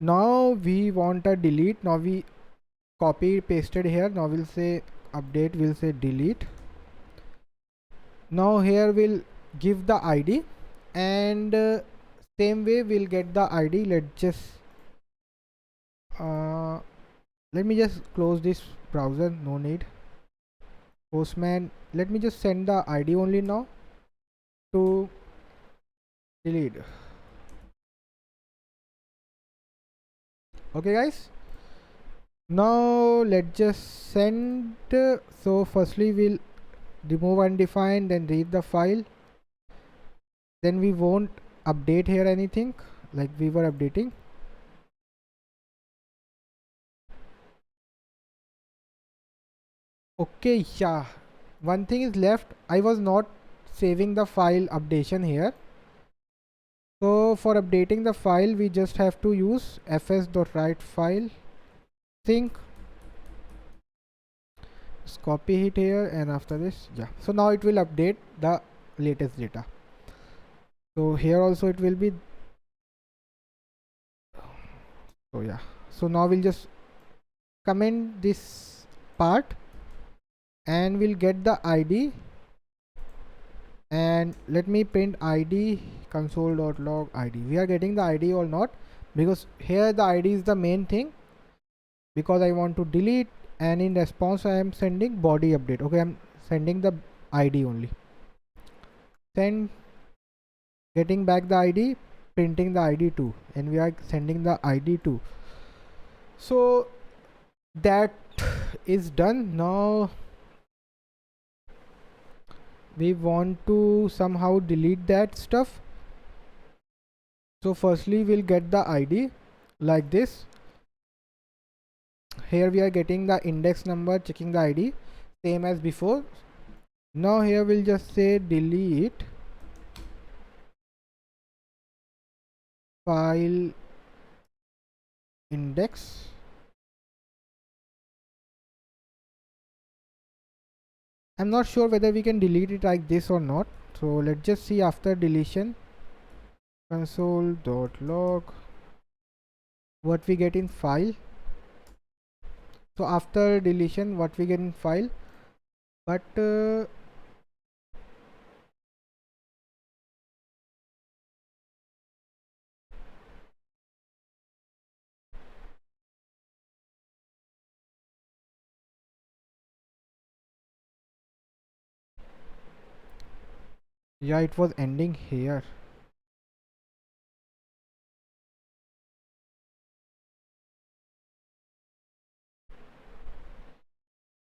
now we want a delete. Now we copy pasted here. Now we'll say update, we'll say delete. Now here we'll give the ID, and same way we'll get the ID. Let's just let me just close this browser, no need. Postman, let me just send the ID only now to delete. Okay guys, now let's just send. So firstly we'll remove undefined, then read the file, then we won't update here anything like we were updating. Okay, yeah, one thing is left. I was not saving the file updation here. So for updating the file, we just have to use fs.write file sync. Just copy it here, and after this, yeah. So now it will update the latest data. So here also it will be. So yeah. So now we'll just comment this part, and we'll get the ID, and let me print ID console.log ID. We are getting the ID or not, because here the ID is the main thing, because I want to delete, and in response I am sending body update. Okay, I'm sending the ID only. Send, getting back the ID, printing the ID too, and we are sending the ID too. So that is done. Now we want to somehow delete that stuff. So firstly we'll get the ID like this. Here we are getting the index number, checking the ID, same as before. Now here we'll just say delete file index. I'm not sure whether we can delete it like this or not, so let's just see after deletion. Console.log what we get in file. So after deletion what we get in file, but yeah, it was ending here.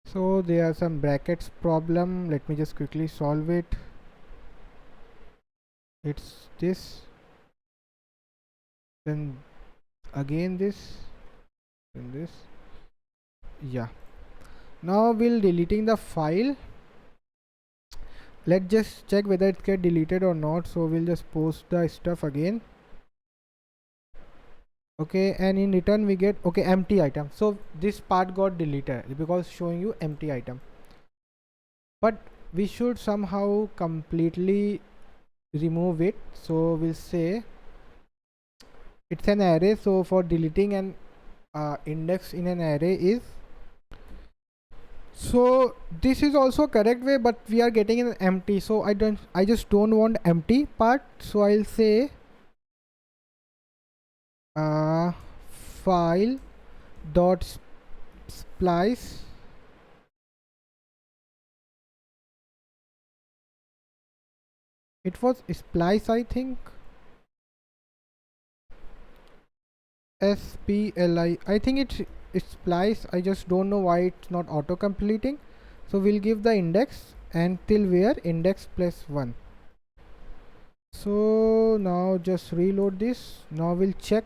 So there are some brackets problem. Let me just quickly solve it. It's this, then again this, then this. Yeah. Now we'll deleting the file. Let's just check whether it get deleted or not. So we'll just post the stuff again. Okay, and in return we get, okay, empty item. So this part got deleted because showing you empty item. But we should somehow completely remove it. So we'll say it's an array. So for deleting an index in an array is, so this is also correct way, but we are getting an empty. So I just don't want empty part. So I'll say file dot splice it was splice, I think, SPLI, I think it's splice. I just don't know why it's not auto completing. So we'll give the index, and till where index plus 1. So now just reload this. Now we'll check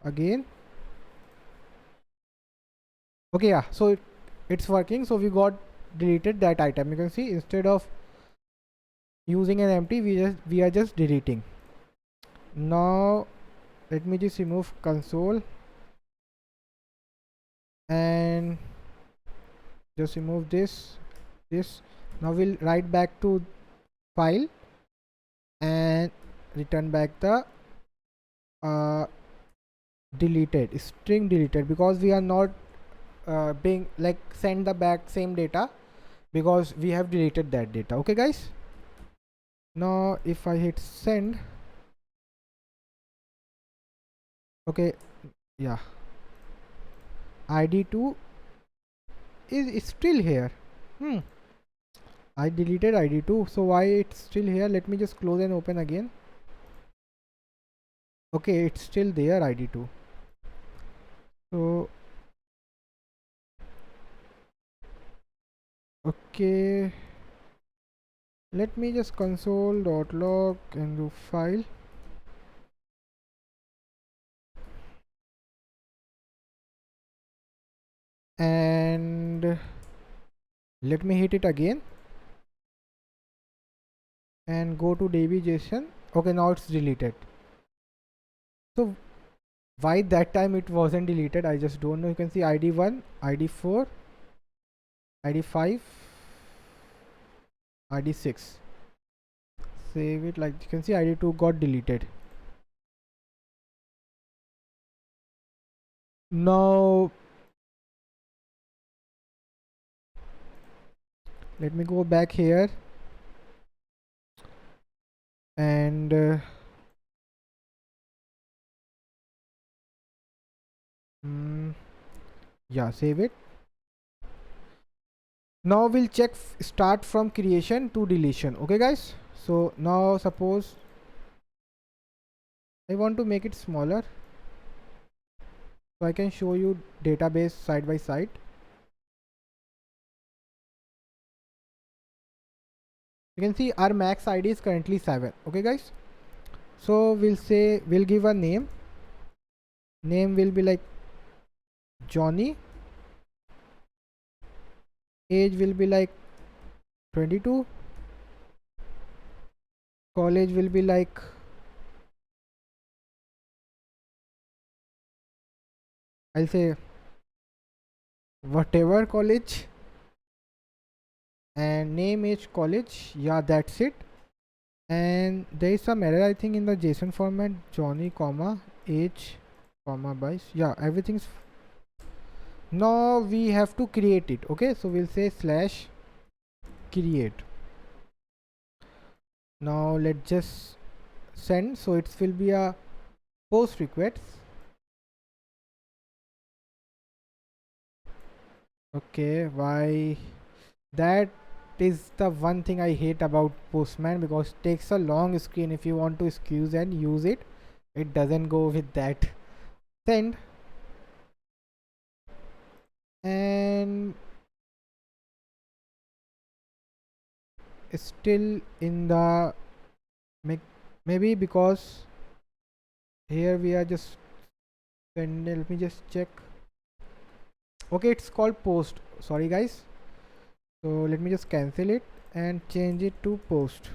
again. Okay, yeah, so it's working. So we got deleted that item. You can see instead of using an empty, we are just deleting. Now let me just remove console and just remove this. Now we'll write back to file and return back the uh, deleted string deleted, because we are not being like send the back same data, because we have deleted that data. Okay guys, now if I hit send, okay, yeah, id2 is still here. I deleted id2, so why it's still here? Let me just close and open again. Okay, it's still there, id2. So okay, let me just console.log and do file, and Let me hit it again and go to db.json. Okay, now it's deleted. So why that time it wasn't deleted, I just don't know. You can see id1, id4, id5, id6. Save it. Like you can see id2 got deleted. Now let me go back here and yeah, save it. Now we'll check start from creation to deletion. Okay guys, so now suppose I want to make it smaller so I can show you database side by side. You can see our max id is currently 7. Okay guys, so we'll give a name. Name will be like Johnny. Age will be like 22. College will be like I'll say whatever college, and name is college. Yeah, that's it. And there is some error I think in the JSON format. Johnny comma age comma bias. Yeah, everything's now we have to create it. Okay, so we'll say slash create. Now let's just send. So it will be a post request. Okay, why that is the one thing I hate about Postman, because it takes a long screen. If you want to excuse and use it, it doesn't go with that. Send. And still in the maybe because here we are just send. Let me just check. Okay, it's called post. Sorry guys, so let me just cancel it and change it to post.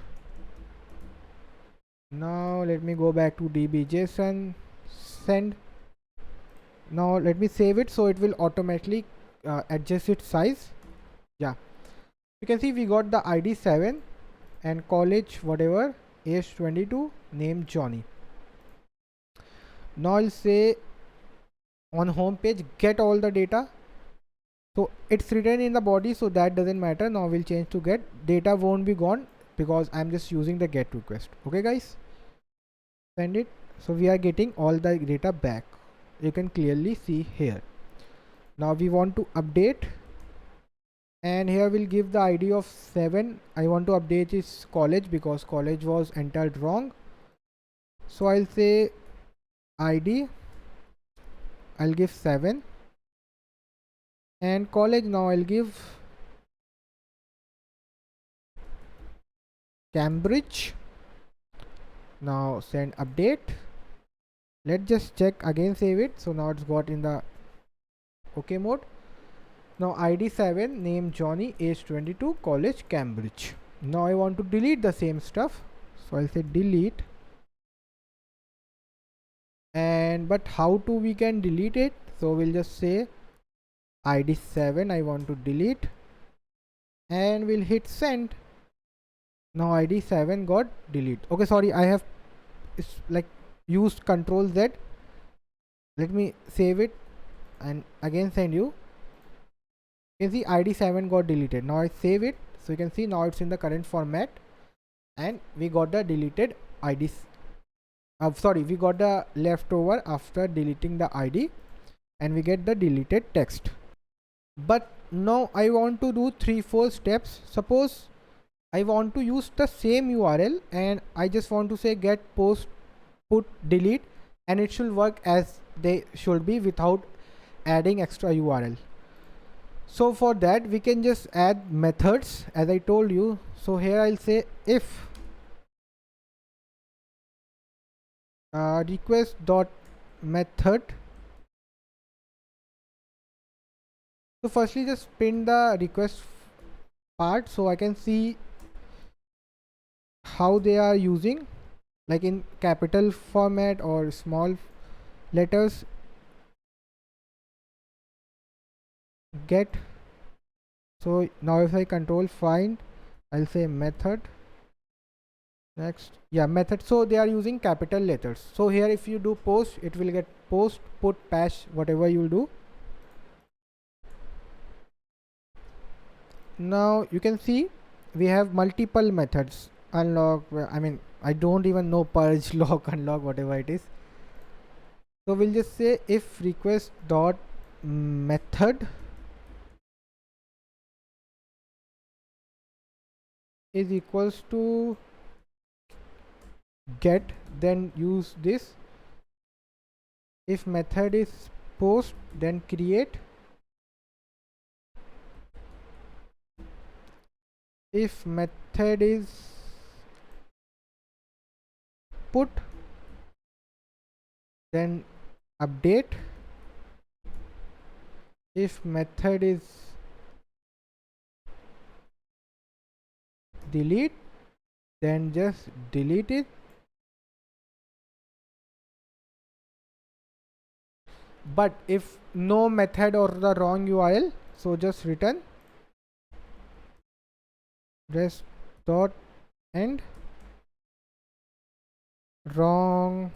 Now let me go back to db.json, send. Now let me save it so it will automatically adjust its size. Yeah, you can see we got the id 7 and college whatever, age 22, name Johnny. Now I'll say on home page get all the data. So it's written in the body, so that doesn't matter. Now we'll change to get. Data won't be gone because I'm just using the get request. Okay guys, send it. So we are getting all the data back. You can clearly see here. Now we want to update, and here we'll give the id of 7. I want to update is college because college was entered wrong. So I'll say id, I'll give 7, and college now I'll give Cambridge. Now send update. Let's just check again, save it. So now it's got in the OK mode. Now id 7, name Johnny, age 22, college Cambridge. Now I want to delete the same stuff, so I'll say delete. And but how to we can delete it? So we'll just say id 7 I want to delete, and we'll hit send. Now id 7 got delete. Okay, sorry, I have like used Control Z. Let me save it and again send you. You can see id 7 got deleted. Now I save it, so you can see now it's in the current format, and we got the deleted id. Sorry, we got the leftover after deleting the id, and we get the deleted text. But now I want to do 3-4 steps. Suppose I want to use the same URL and I just want to say get post put delete, and it should work as they should be without adding extra URL. So for that we can just add methods as I told you. So here I'll say if request dot method. So firstly just print the request part, so I can see how they are using, like in capital format or small letters. Get. So now if I control find, I'll say method. Next, yeah, method. So they are using capital letters. So here if you do post, it will get post, put, pass, whatever you will do. Now you can see we have multiple methods. Unlock, I mean, I don't even know purge, lock, unlock, whatever it is. So we'll just say if request dot method is equals to get, then use this. If method is post, then create. If method is put, then update. If method is delete, then just delete it. But if no method or the wrong URL, so just return rest dot end wrong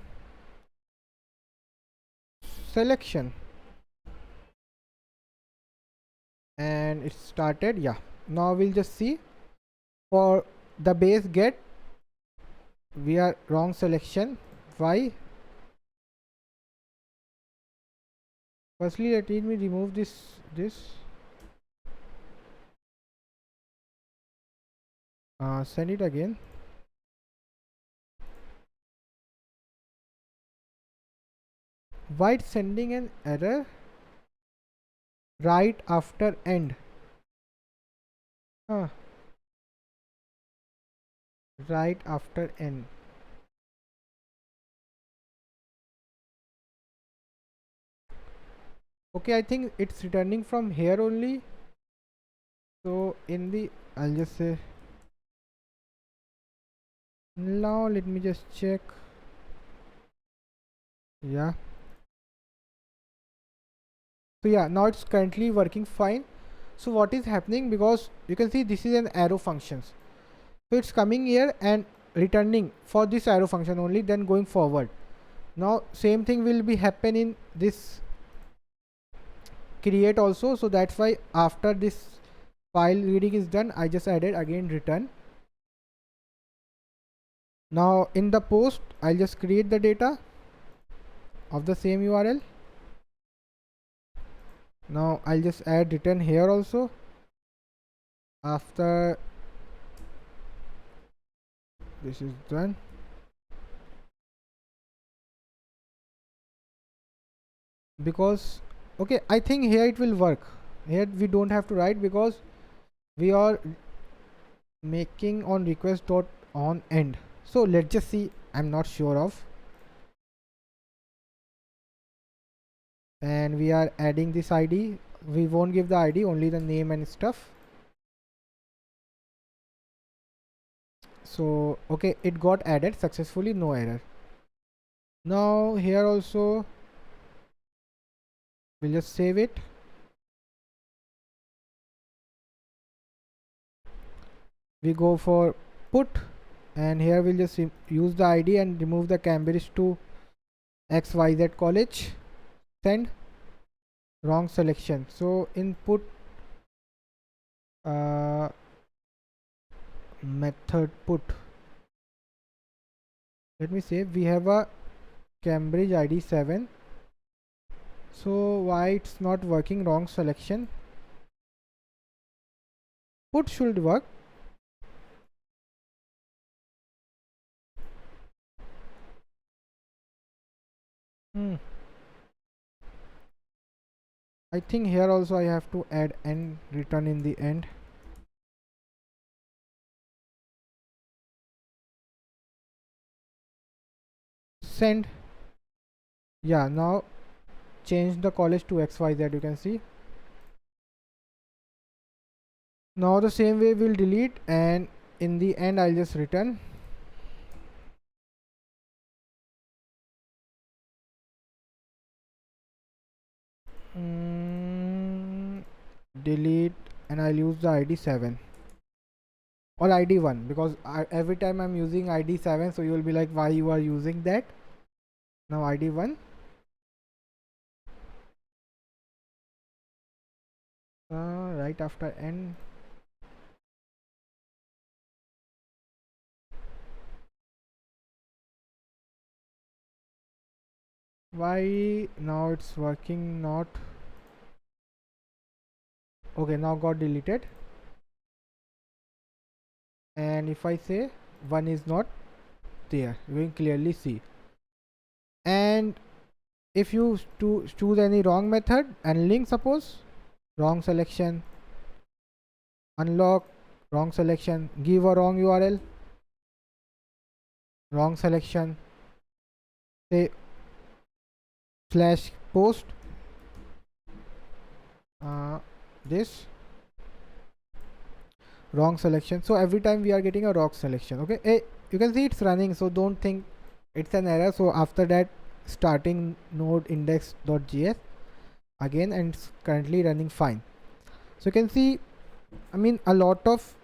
selection, and it started. Yeah, now we'll just see for the base get we are wrong selection. Why? Firstly, let me remove this send it again. Why it's sending an error right after end? Right after end. Okay, I think it's returning from here only. So in the, I'll just say, now let me just check. Yeah, so yeah, now it's currently working fine. So what is happening, because you can see this is an arrow functions, so it's coming here and returning for this arrow function only, then going forward. Now same thing will be happen in this create also. So that's why after this file reading is done, I just added again return. Now in the post, I'll just create the data of the same URL. Now I'll just add return here also. After this is done, because okay, I think here it will work. Here we don't have to write because we are making on request dot on end. So let's just see. I'm not sure of, and we are adding this ID. We won't give the ID, only the name and stuff. So okay, it got added successfully, no error. Now here also we'll just save it. We go for put, and here we'll just use the ID and remove the Cambridge to XYZ college. Send wrong selection. So input method put, let me save. We have a Cambridge ID 7. So why it's not working? Wrong selection. Put should work. I think here also I have to add end return in the end. Send. Yeah, now change the college to XYZ, you can see. Now the same way we'll delete, and in the end I'll just return. mm, Delete, and I'll use the id 7 or id 1, because every time I'm using id 7, so you will be like, why you are using that. Now id 1, right after end. Why now it's working not? Okay, now got deleted. And if I say 1 is not there, you can clearly see. And if you choose any wrong method and link, suppose wrong selection, unlock, wrong selection, give a wrong url, wrong selection, say slash post, this wrong selection. So every time we are getting a wrong selection. Okay, you can see it's running, so don't think it's an error. So after that, starting node index.js again, and it's currently running fine. So you can see, I mean, a lot of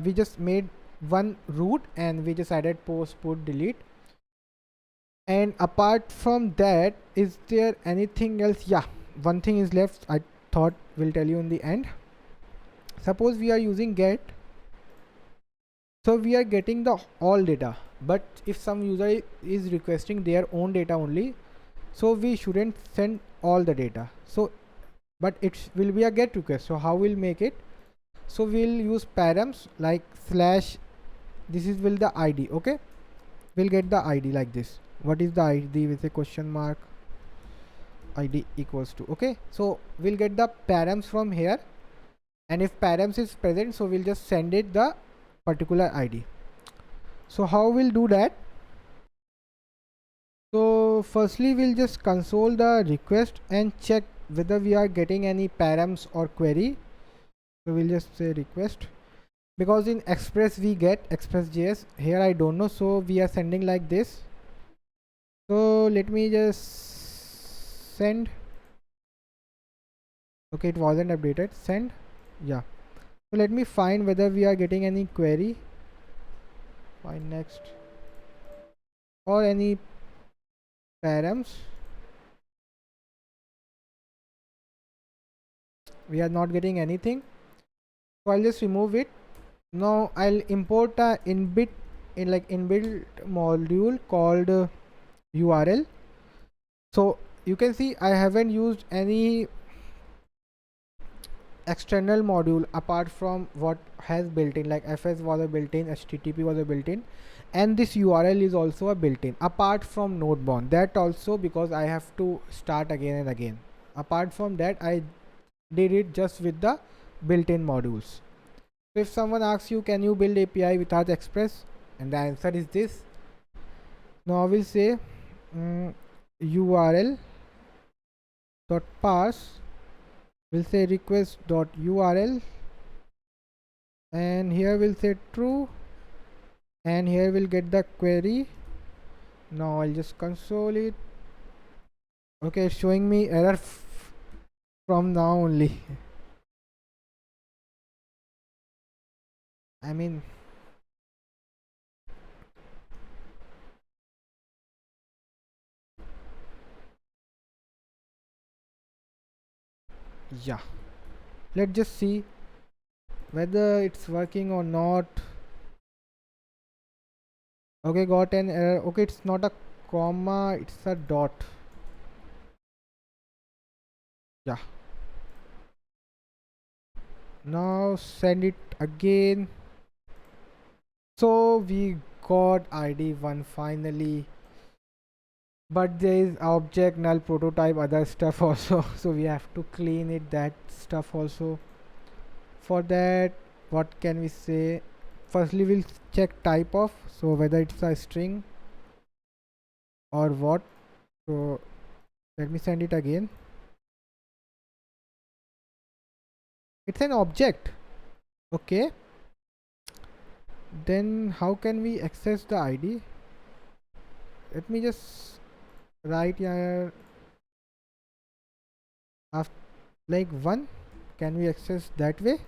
we just made one root, and we just added post, put, delete. And apart from that, is there anything else? Yeah, one thing is left, I thought we'll tell you in the end. Suppose we are using get, so we are getting the all data, but if some user is requesting their own data only, so we shouldn't send all the data. So but it will be a get request. So how we'll make it? So we'll use params like slash, this is will the id. Okay, we'll get the id like this. What is the id? With a question mark, id equals to. Okay, so we'll get the params from here, and if params is present, so we'll just send it the particular id. So how we'll do that? So firstly we'll just console the request and check whether we are getting any params or query. So we'll just say request, because in express we get express.js, here I don't know, so we are sending like this. So let me just send. Okay, it wasn't updated. Send. Yeah, so let me find whether we are getting any query. Find next, or any params. We are not getting anything, so I'll just remove it. Now I'll import a inbuilt module called url. So you can see I haven't used any external module apart from what has built in, like fs was a built-in, http was a built-in, and this url is also a built-in apart from nodebond. That also because I have to start again and again. Apart from that, I did it just with the built-in modules. So if someone asks you, can you build API without Express? And the answer is this. Now I will say URL dot parse. We'll say request dot URL, and here we'll say true, and here we'll get the query. Now I'll just console it. Okay, it's showing me error from now only. I mean, yeah. Let's just see whether it's working or not. Okay, got an error. Okay, it's not a comma, it's a dot. Yeah. Now send it again. So we got id 1 finally, but there is object null prototype other stuff also. So we have to clean it, that stuff also. For that, what can we say? Firstly we'll check type of, so whether it's a string or what. So let me send it again. It's an object. Okay, then how can we access the ID? Let me just write here after, like 1. Can we access that way?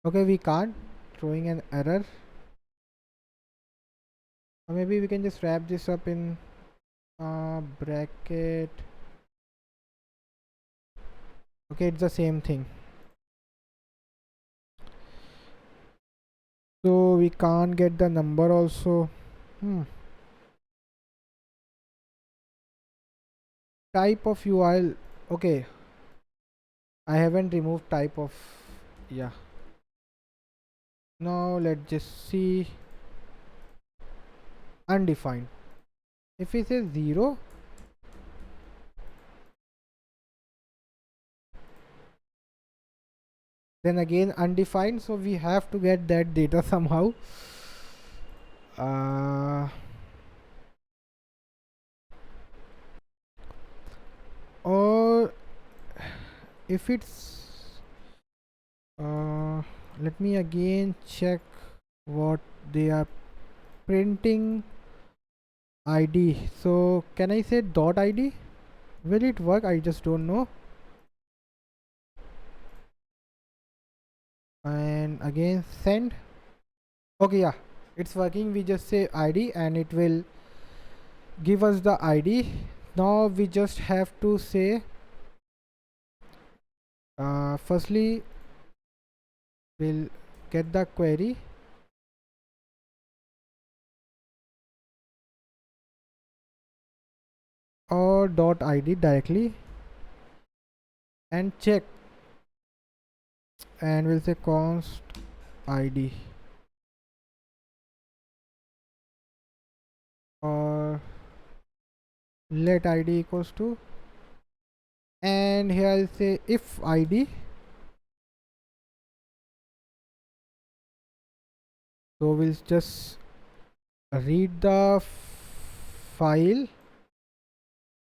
Okay, we can't, throwing an error. Or maybe we can just wrap this up in bracket. Okay, it's the same thing. So we can't get the number also. Type of URL. Okay, I haven't removed type of. Yeah, now let's just see. Undefined. If we say 0, then again undefined, so we have to get that data somehow. uh, or if it's let me again check what they are printing. ID. So can I say dot ID? Will it work? I just don't know. And again send. Okay, yeah, it's working. We just say ID and it will give us the ID. Now we just have to say firstly we'll get the query or dot ID directly and check, and we'll say const ID or let ID equals to, and here I'll say if ID. So we'll just read the file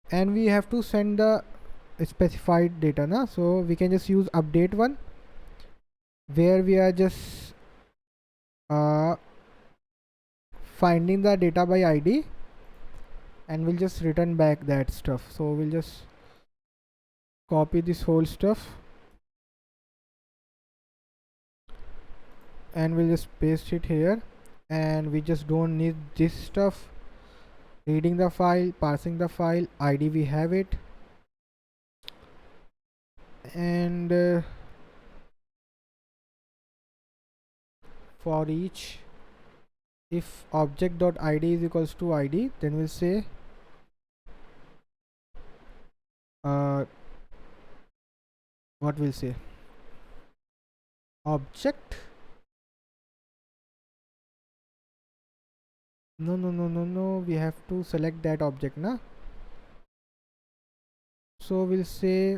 and we have to send the specified data na, so we can just use update one where we are just uh, finding the data by ID and we'll just return back that stuff. So we'll just copy this whole stuff and we'll just paste it here, and we just don't need this stuff. Reading the file, parsing the file, ID we have it, and for each if object.id is equals to ID, then we'll say what we'll say object. No, we have to select that object na. So we'll say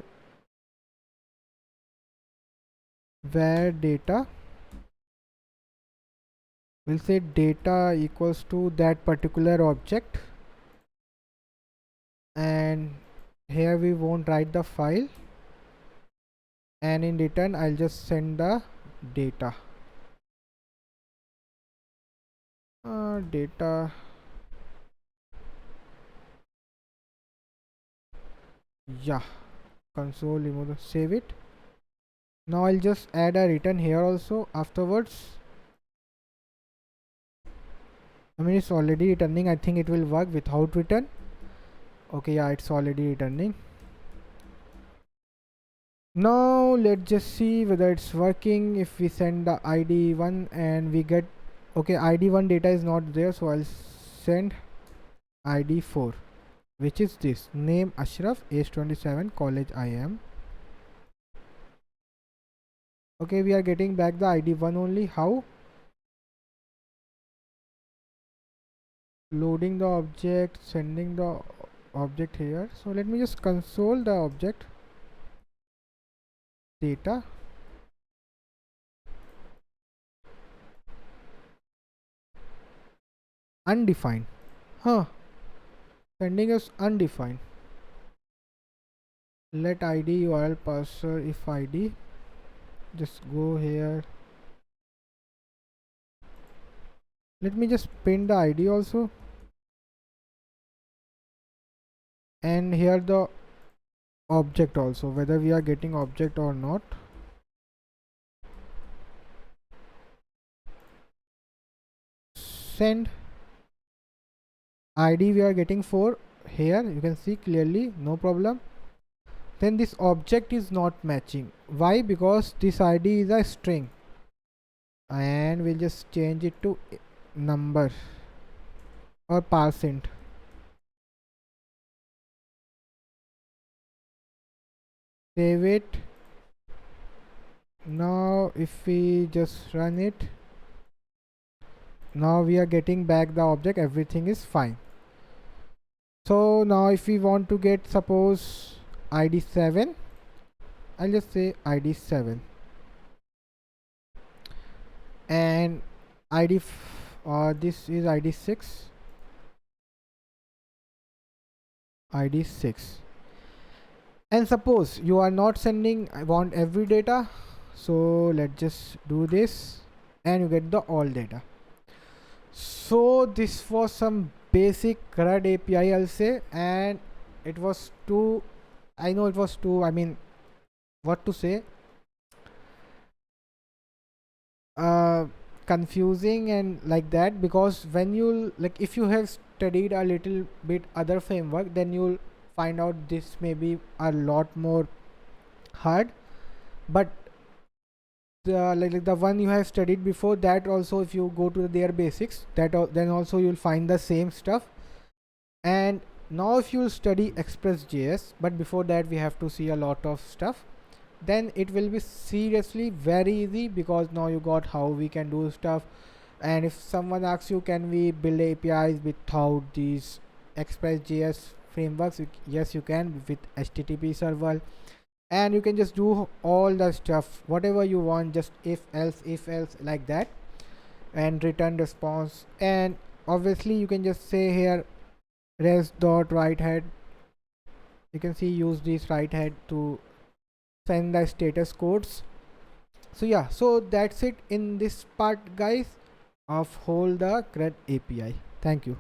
where data, we'll say data equals to that particular object, and here we won't write the file, and in return I'll just send the data. Data, yeah, console remove the, save it. Now I'll just add a return here also afterwards. I mean it's already returning. I think it will work without return. Okay, yeah, it's already returning. Now let's just see whether it's working. If we send the ID1 and we get, okay, ID1 data is not there, so I'll send ID4, which is this name Ashraf, age 27, college IM. Okay, we are getting back the ID1 only. How? Loading the object, sending the object here. So let me just console the object data. Undefined. Huh. sending is undefined. Let id URL parser if id. Just go here. Let me just print the id also, and here the object also, whether we are getting object or not. Send id we are getting 4. Here you can see clearly, no problem. Then this object is not matching. Why? Because this id is a string, and we'll just change it to number or %. Save it. Now if we just run it, now we are getting back the object, everything is fine. So now if we want to get, suppose id 7, I'll just say id 7, and id this is id 6, id 6. And suppose you are not sending, I want every data, so let's just do this, and you get the all data. So this was some basic CRUD API, I'll say, and it was too, I know it was too, I mean, what to say, confusing and like that, because when you like, if you have studied a little bit other framework, then you'll find out this may be a lot more hard. But the like the one you have studied before that also, if you go to their basics, that then also you'll find the same stuff. And now if you study Express.js, but before that we have to see a lot of stuff, then it will be seriously very easy, because now you got how we can do stuff. And if someone asks you, can we build APIs without these Express.js frameworks, yes you can, with HTTP server, and you can just do all the stuff whatever you want, just if else like that, and return response. And obviously you can just say here res.writehead, you can see use this writehead to send the status codes. So yeah, so that's it in this part guys of whole the CRUD API. Thank you.